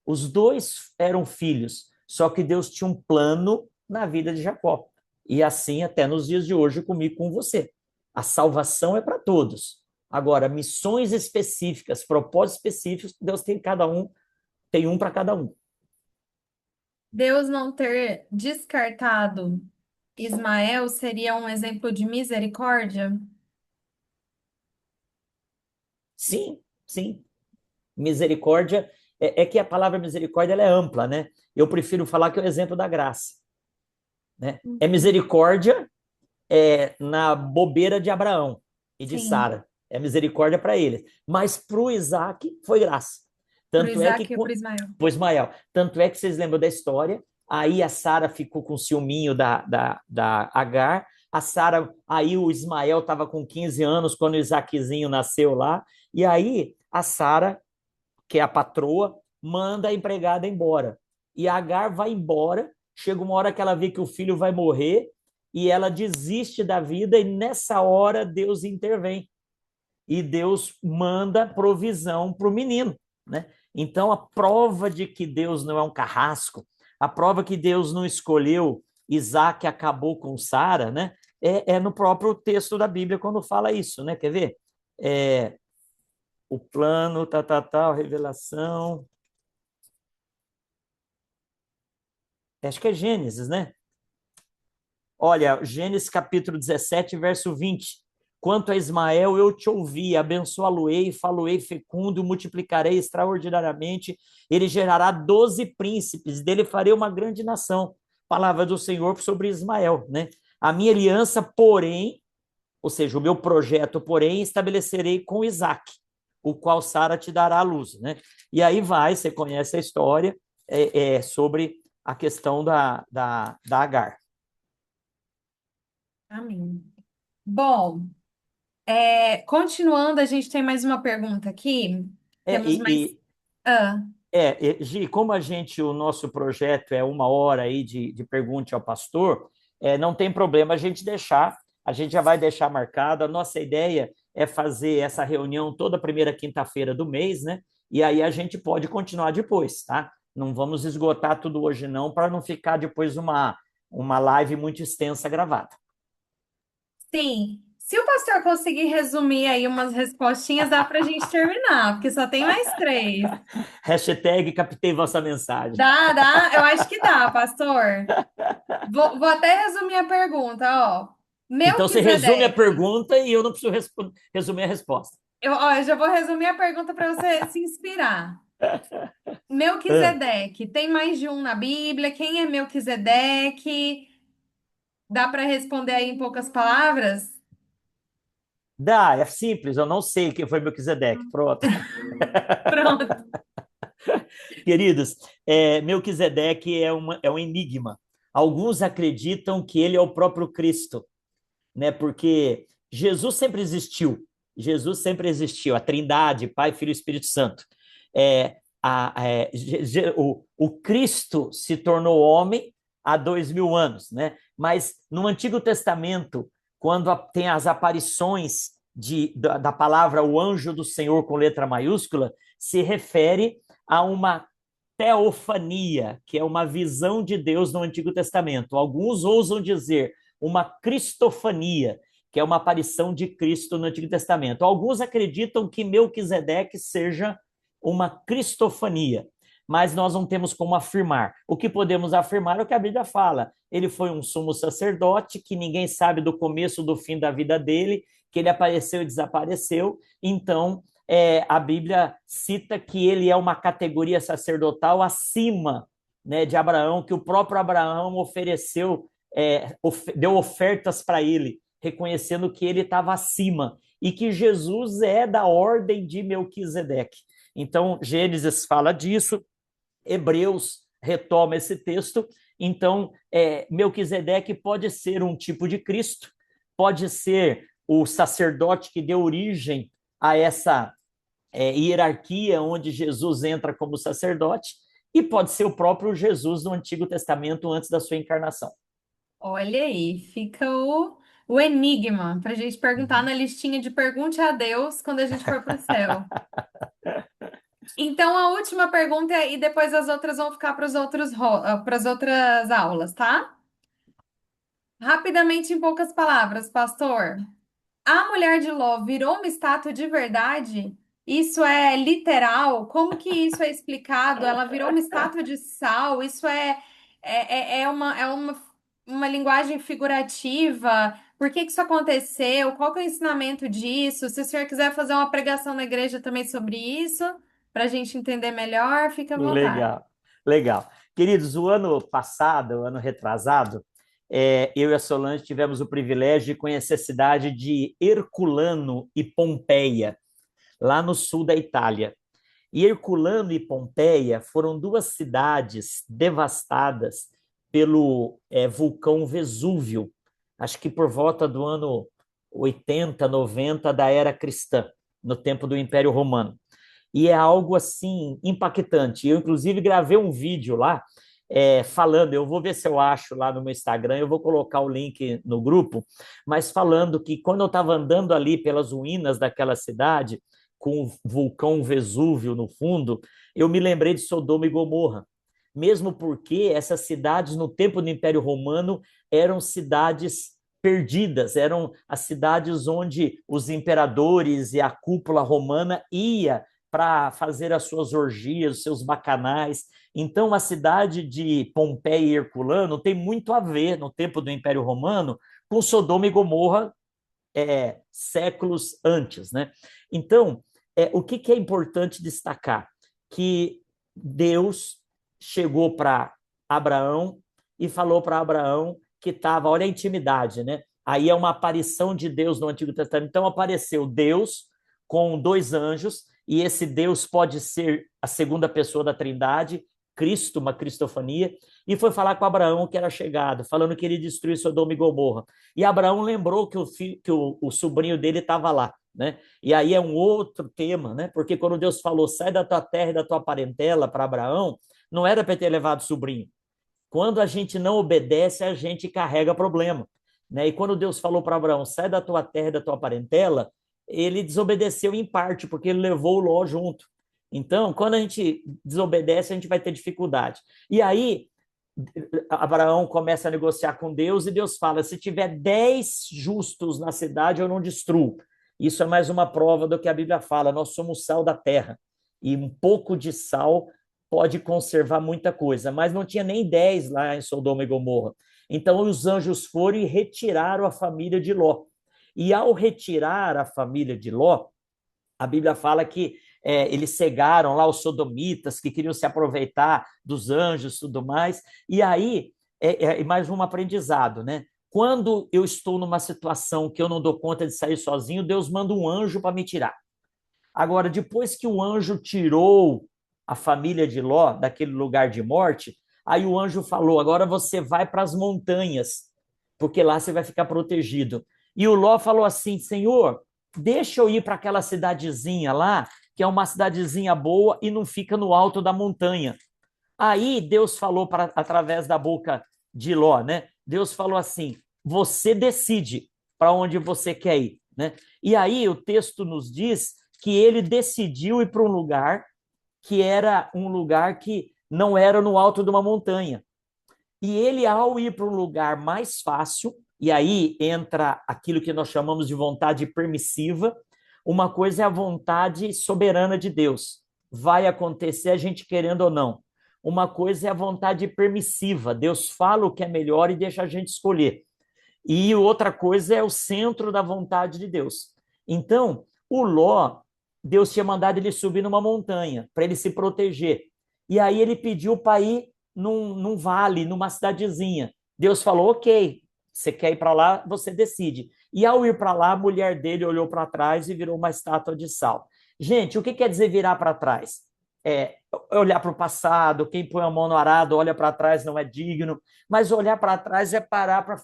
Os dois eram filhos, só que Deus tinha um plano na vida de Jacó. E assim até nos dias de hoje comigo com você. A salvação é para todos. Agora, missões específicas, propósitos específicos, Deus tem um para cada um. Deus não ter descartado Ismael seria um exemplo de misericórdia? Sim, sim. Misericórdia, que a palavra misericórdia ela é ampla, né? Eu prefiro falar que é o exemplo da graça. Né? É misericórdia na bobeira de Abraão e de Sim, Sara. É misericórdia para eles. Mas para o Isaac foi graça. para Tanto é Isaac que, e para Ismael. pois Ismael, tanto é que vocês lembram da história, aí a Sara ficou com ciúminho da Agar, aí o Ismael estava com 15 anos quando o Isaquezinho nasceu lá, e aí a Sara, que é a patroa, manda a empregada embora. E a Agar vai embora, chega uma hora que ela vê que o filho vai morrer, e ela desiste da vida, e nessa hora Deus intervém. E Deus manda provisão para o menino, né? Então, a prova de que Deus não é um carrasco, a prova que Deus não escolheu Isaac e acabou com Sara, né? É no próprio texto da Bíblia quando fala isso, né? Quer ver? O plano, revelação. Acho que é Gênesis, né? Olha, Gênesis capítulo 17, verso 20. Quanto a Ismael, eu te ouvi, abençoá-lo-ei, falo-ei fecundo, multiplicarei extraordinariamente, ele gerará 12 príncipes, dele farei uma grande nação. Palavra do Senhor sobre Ismael, né? A minha aliança, porém, ou seja, o meu projeto, porém, estabelecerei com Isaac, o qual Sara te dará à luz, né? E aí você conhece a história sobre a questão da Agar. Amém. Bom, continuando, a gente tem mais uma pergunta aqui. É, Temos mais. e, Ah, Gi, como o nosso projeto é 1 hora aí de pergunte ao pastor, não tem problema a gente deixar, a gente já vai deixar marcado. A nossa ideia é fazer essa reunião toda primeira quinta-feira do mês, né? E aí a gente pode continuar depois, tá? Não vamos esgotar tudo hoje, não, para não ficar depois uma live muito extensa gravada. sim. Se o pastor conseguir resumir aí umas respostinhas, dá para a gente terminar, porque só tem mais 3. Hashtag captei vossa mensagem. Dá? Eu acho que dá, pastor. Vou até resumir a pergunta, ó. Então você resume a Melquisedeque. pergunta e eu não preciso resumir a resposta. Eu já vou resumir a pergunta para você se inspirar. Ah, Melquisedeque, tem mais de um na Bíblia? Quem é Melquisedeque? Dá para responder aí em poucas palavras? dá, é simples, eu não sei quem foi Melquisedeque. Pronto. Pronto. Queridos, Melquisedeque é um enigma. Alguns acreditam que ele é o próprio Cristo, né? Porque Jesus sempre existiu. Jesus sempre existiu, a Trindade, Pai, Filho e Espírito Santo. O Cristo se tornou homem há 2000 anos, né? Mas no Antigo Testamento, quando tem as aparições da palavra o anjo do Senhor com letra maiúscula, se refere a uma teofania, que é uma visão de Deus no Antigo Testamento. Alguns ousam dizer uma cristofania, que é uma aparição de Cristo no Antigo Testamento. Alguns acreditam que Melquisedeque seja uma cristofania, mas nós não temos como afirmar. O que podemos afirmar é o que a Bíblia fala. Ele foi um sumo sacerdote que ninguém sabe do começo do fim da vida dele, que ele apareceu e desapareceu. Então, a Bíblia cita que ele é uma categoria sacerdotal acima, né, de Abraão, que o próprio Abraão ofereceu, deu ofertas para ele, reconhecendo que ele estava acima e que Jesus é da ordem de Melquisedeque. Então, Gênesis fala disso, Hebreus retoma esse texto. Então, Melquisedeque pode ser um tipo de Cristo, pode ser o sacerdote que deu origem a essa hierarquia onde Jesus entra como sacerdote, e pode ser o próprio Jesus no Antigo Testamento antes da sua encarnação. Olha aí, fica o enigma para a gente perguntar na listinha de Pergunte a Deus quando a gente for para o céu. Então, a última pergunta e depois as outras vão ficar para para as outras aulas, tá? Rapidamente, em poucas palavras, pastor. A mulher de Ló virou uma estátua de verdade? Isso é literal? Como que isso é explicado? Ela virou uma estátua de sal? Isso uma linguagem figurativa? Por que que isso aconteceu? Qual que é o ensinamento disso? Se o senhor quiser fazer uma pregação na igreja também sobre isso, para a gente entender melhor, fica à vontade. Legal, legal. Queridos, o ano passado, o ano retrasado, eu e a Solange tivemos o privilégio de conhecer a cidade de Herculano e Pompeia, lá no sul da Itália. E Herculano e Pompeia foram duas cidades devastadas pelo vulcão Vesúvio, acho que por volta do ano 80, 90 da era cristã, no tempo do Império Romano. E é algo assim impactante. Eu, inclusive, gravei um vídeo lá falando, eu vou ver se eu acho lá no meu Instagram, eu vou colocar o link no grupo, mas falando que quando eu estava andando ali pelas ruínas daquela cidade, com o vulcão Vesúvio no fundo, eu me lembrei de Sodoma e Gomorra. Mesmo porque essas cidades, no tempo do Império Romano, eram cidades perdidas, eram as cidades onde os imperadores e a cúpula romana ia para fazer as suas orgias, os seus bacanais. Então, a cidade de Pompeia e Herculano tem muito a ver, no tempo do Império Romano, com Sodoma e Gomorra séculos antes, né? Então, o que é importante destacar? Que Deus chegou para Abraão e falou para Abraão que estava, olha a intimidade, né? Aí é uma aparição de Deus no Antigo Testamento. Então apareceu Deus com dois anjos, e esse Deus pode ser a segunda pessoa da Trindade, Cristo, uma cristofania, e foi falar com Abraão que era chegado, falando que ele destruiu Sodoma e Gomorra. E Abraão lembrou que o sobrinho dele estava lá, né? E aí é um outro tema, né? Porque quando Deus falou, sai da tua terra e da tua parentela para Abraão, não era para ter levado o sobrinho. Quando a gente não obedece, a gente carrega problema, né? E quando Deus falou para Abraão, sai da tua terra e da tua parentela, ele desobedeceu em parte, porque ele levou o Ló junto. Então, quando a gente desobedece, a gente vai ter dificuldade. E aí, Abraão começa a negociar com Deus e Deus fala, se tiver 10 justos na cidade, eu não destruo. Isso é mais uma prova do que a Bíblia fala, nós somos sal da terra, e um pouco de sal pode conservar muita coisa, mas não tinha nem 10 lá em Sodoma e Gomorra. Então os anjos foram e retiraram a família de Ló. E ao retirar a família de Ló, a Bíblia fala que eles cegaram lá os sodomitas que queriam se aproveitar dos anjos e tudo mais. E aí, mais um aprendizado, né? Quando eu estou numa situação que eu não dou conta de sair sozinho, Deus manda um anjo para me tirar. Agora, depois que o anjo tirou a família de Ló daquele lugar de morte, aí o anjo falou: agora você vai para as montanhas, porque lá você vai ficar protegido. E o Ló falou assim: Senhor, deixa eu ir para aquela cidadezinha lá, que é uma cidadezinha boa e não fica no alto da montanha. Aí Deus falou através da boca de Ló, né? Deus falou assim: você decide para onde você quer ir, né? E aí o texto nos diz que ele decidiu ir para um lugar que era um lugar que não era no alto de uma montanha. E ele, ao ir para um lugar mais fácil, e aí entra aquilo que nós chamamos de vontade permissiva, uma coisa é a vontade soberana de Deus. Vai acontecer a gente querendo ou não. Uma coisa é a vontade permissiva. Deus fala o que é melhor e deixa a gente escolher. E outra coisa é o centro da vontade de Deus. Então, o Ló, Deus tinha mandado ele subir numa montanha para ele se proteger. E aí ele pediu para ir num vale, numa cidadezinha. Deus falou: ok, você quer ir para lá, você decide. E ao ir para lá, a mulher dele olhou para trás e virou uma estátua de sal. Gente, o que quer dizer virar para trás? É olhar para o passado, quem põe a mão no arado olha para trás não é digno, mas olhar para trás é parar para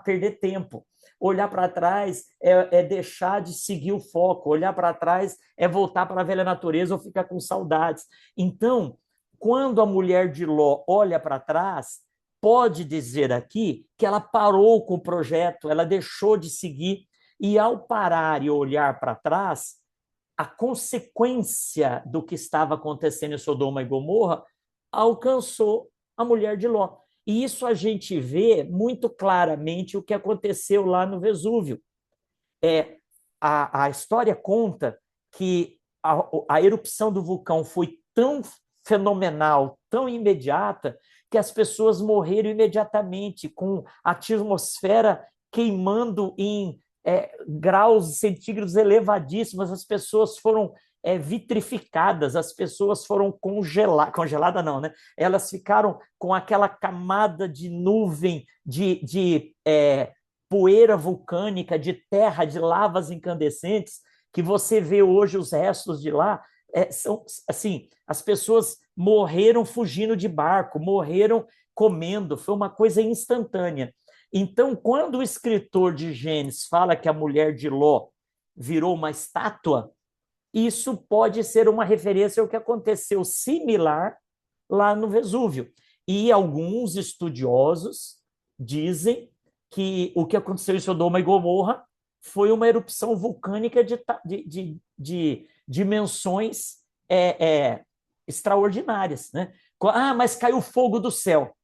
perder tempo. Olhar para trás é deixar de seguir o foco. Olhar para trás é voltar para a velha natureza ou ficar com saudades. Então, quando a mulher de Ló olha para trás, pode dizer aqui que ela parou com o projeto, ela deixou de seguir, e ao parar e olhar para trás, a consequência do que estava acontecendo em Sodoma e Gomorra alcançou a mulher de Ló. E isso a gente vê muito claramente o que aconteceu lá no Vesúvio. A história conta que a erupção do vulcão foi tão fenomenal, tão imediata, que as pessoas morreram imediatamente, com a atmosfera queimando em graus centígrados elevadíssimos, as pessoas foram vitrificadas, as pessoas foram congelada não, né? Elas ficaram com aquela camada de nuvem, de poeira vulcânica, de terra, de lavas incandescentes, que você vê hoje os restos de lá, são assim, as pessoas morreram fugindo de barco, morreram comendo, foi uma coisa instantânea. Então, quando o escritor de Gênesis fala que a mulher de Ló virou uma estátua, isso pode ser uma referência ao que aconteceu similar lá no Vesúvio. E alguns estudiosos dizem que o que aconteceu em Sodoma e Gomorra foi uma erupção vulcânica de dimensões extraordinárias, né? Ah, mas caiu fogo do céu.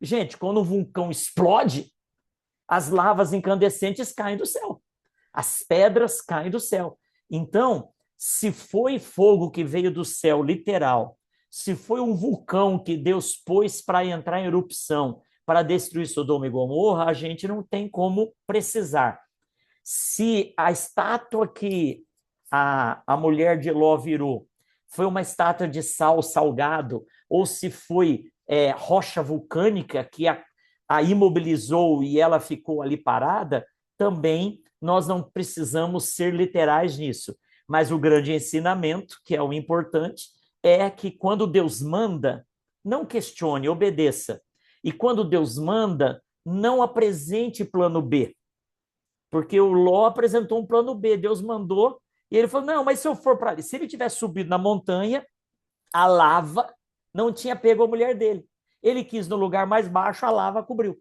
Gente, quando o vulcão explode, as lavas incandescentes caem do céu, as pedras caem do céu. Então, se foi fogo que veio do céu, literal, se foi um vulcão que Deus pôs para entrar em erupção, para destruir Sodoma e Gomorra, a gente não tem como precisar. Se a estátua que a mulher de Ló virou foi uma estátua de sal salgado, ou se foi rocha vulcânica que a imobilizou e ela ficou ali parada, também nós não precisamos ser literais nisso. Mas o grande ensinamento, que é o importante, é que quando Deus manda, não questione, obedeça. E quando Deus manda, não apresente plano B. Porque o Ló apresentou um plano B, Deus mandou, e ele falou: não, mas se eu for para ali, se ele tivesse subido na montanha, a lava não tinha pego a mulher dele. Ele quis no lugar mais baixo, a lava cobriu.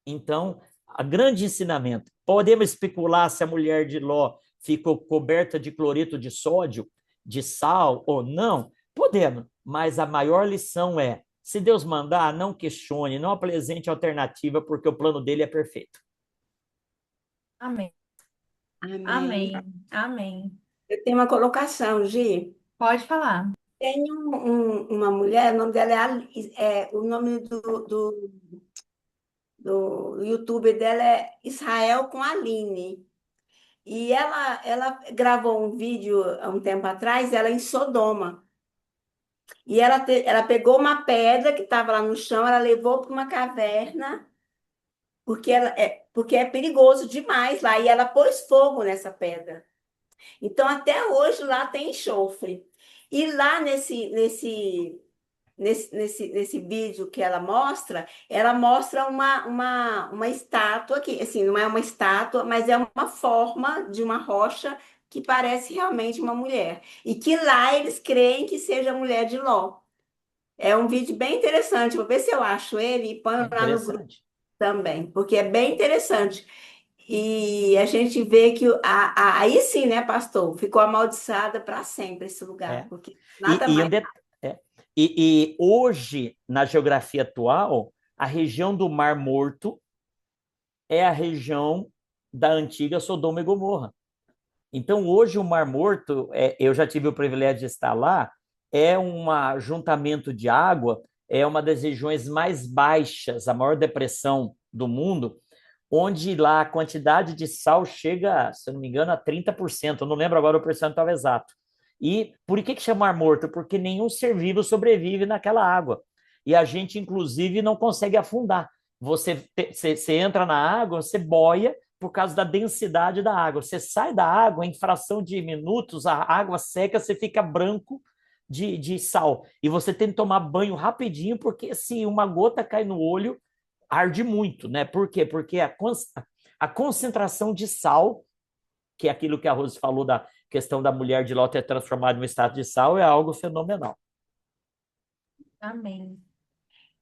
Então, a grande ensinamento, podemos especular se a mulher de Ló ficou coberta de cloreto de sódio, de sal ou não, podemos, mas a maior lição é, se Deus mandar, não questione, não apresente alternativa, porque o plano dele é perfeito. Amém. Amém. Amém. Amém. Eu tenho uma colocação, Gi. Pode falar. Tem uma mulher, o nome dela o nome do youtuber dela é Israel com Aline. E ela gravou um vídeo há um tempo atrás, ela em Sodoma. E ela pegou uma pedra que estava lá no chão, ela levou para uma caverna, porque é perigoso demais lá. E ela pôs fogo nessa pedra. Então, até hoje lá tem enxofre. E lá nesse vídeo que ela mostra uma estátua, que assim, não é uma estátua, mas é uma forma de uma rocha que parece realmente uma mulher. E que lá eles creem que seja a mulher de Ló. É um vídeo bem interessante. Vou ver se eu acho ele e É ponho lá no grupo interessante. também, porque é bem interessante. E a gente vê que aí sim, né, pastor? Ficou amaldiçoada para sempre esse lugar, É. porque E, nada e, mais. um det- é. E hoje, na geografia atual, a região do Mar Morto é a região da antiga Sodoma e Gomorra. Então, hoje, o Mar Morto, eu já tive o privilégio de estar lá, é um ajuntamento de água, é uma das regiões mais baixas, a maior depressão do mundo, onde lá a quantidade de sal chega, se eu não me engano, a 30%. Eu não lembro agora o percentual exato. E por que chama Mar Morto? Porque nenhum ser vivo sobrevive naquela água. E a gente, inclusive, não consegue afundar. Você entra na água, você boia por causa da densidade da água. Você sai da água, em fração de minutos, a água seca, você fica branco de sal. E você tem que tomar banho rapidinho, porque se uma gota cai no olho, arde muito, né? Por quê? Porque a concentração de sal, que é aquilo que a Rose falou da questão da mulher de Ló ter transformado em um estado de sal, é algo fenomenal. Amém.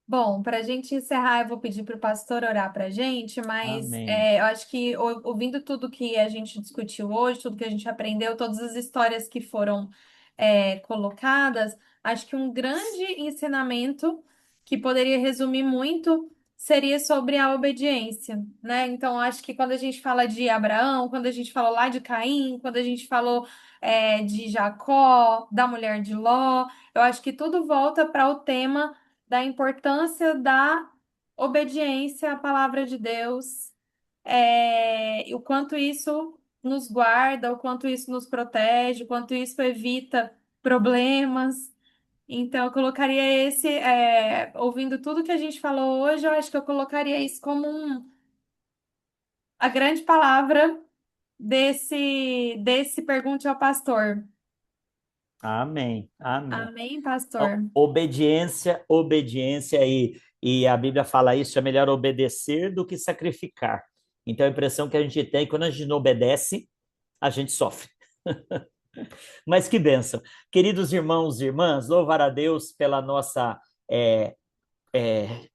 Bom, para a gente encerrar, eu vou pedir para o pastor orar para a gente, mas Amém. eu acho que ouvindo tudo que a gente discutiu hoje, tudo que a gente aprendeu, todas as histórias que foram colocadas, acho que um grande ensinamento que poderia resumir muito seria sobre a obediência, né? Então, acho que quando a gente fala de Abraão, quando a gente falou lá de Caim, quando a gente falou de Jacó, da mulher de Ló, eu acho que tudo volta para o tema da importância da obediência à palavra de Deus, e o quanto isso nos guarda, o quanto isso nos protege, o quanto isso evita problemas. Então, eu colocaria ouvindo tudo que a gente falou hoje, eu acho que eu colocaria isso como a grande palavra desse Pergunte ao Pastor. Amém. Amém. Amém, pastor? Obediência, obediência, e a Bíblia fala isso, é melhor obedecer do que sacrificar. Então, a impressão que a gente tem, quando a gente não obedece, a gente sofre. Mas que bênção. Queridos irmãos e irmãs, louvar a Deus pela nossa é, é,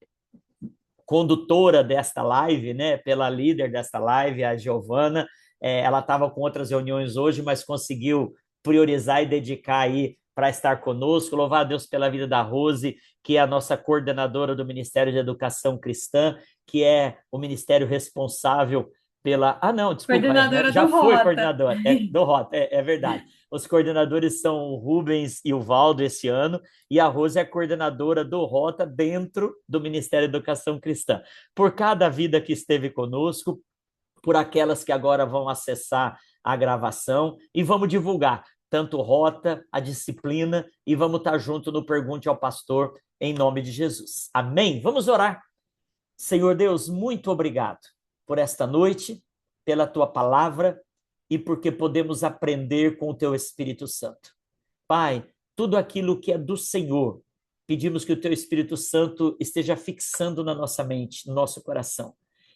condutora desta live, né? Pela líder desta live, a Giovana. Ela estava com outras reuniões hoje, mas conseguiu priorizar e dedicar aí para estar conosco. Louvar a Deus pela vida da Rose, que é a nossa coordenadora do Ministério de Educação Cristã, que é o ministério responsável pela. Ah, não, desculpa, Coordenadora já do foi Rota. coordenadora, do Rota, é verdade. Os coordenadores são o Rubens e o Valdo esse ano, e a Rose é coordenadora do Rota dentro do Ministério da Educação Cristã. Por cada vida que esteve conosco, por aquelas que agora vão acessar a gravação, e vamos divulgar tanto Rota, a disciplina, e vamos estar junto no Pergunte ao Pastor, em nome de Jesus. Amém? Vamos orar. Senhor Deus, muito obrigado por esta noite, pela tua palavra e porque podemos aprender com o teu Espírito Santo. Pai, tudo aquilo que é do Senhor, pedimos que o teu Espírito Santo esteja fixando na nossa mente, no nosso coração,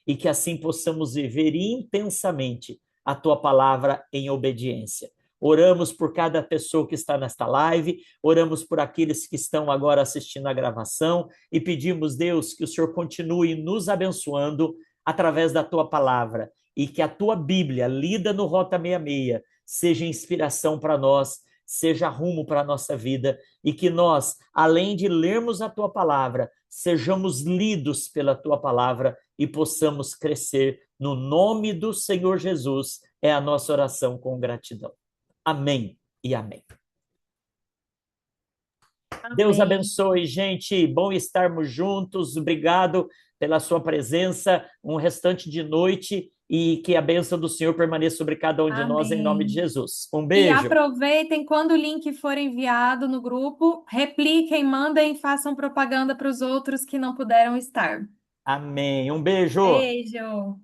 e que assim possamos viver intensamente a tua palavra em obediência. Oramos por cada pessoa que está nesta live, oramos por aqueles que estão agora assistindo a gravação e pedimos, Deus, que o Senhor continue nos abençoando através da tua palavra e que a tua Bíblia, lida no Rota 66, seja inspiração para nós, seja rumo para a nossa vida e que nós, além de lermos a tua palavra, sejamos lidos pela tua palavra e possamos crescer no nome do Senhor Jesus. É a nossa oração com gratidão. Amém e amém. Deus Amém. abençoe, gente. Bom estarmos juntos. Obrigado pela sua presença. Um restante de noite e que a bênção do Senhor permaneça sobre cada um de nós, em nome de Amém. Jesus. Um E beijo. aproveitem quando o link for enviado no grupo, repliquem, mandem, façam propaganda para os outros que não puderam estar. Amém. Um beijo. Beijo!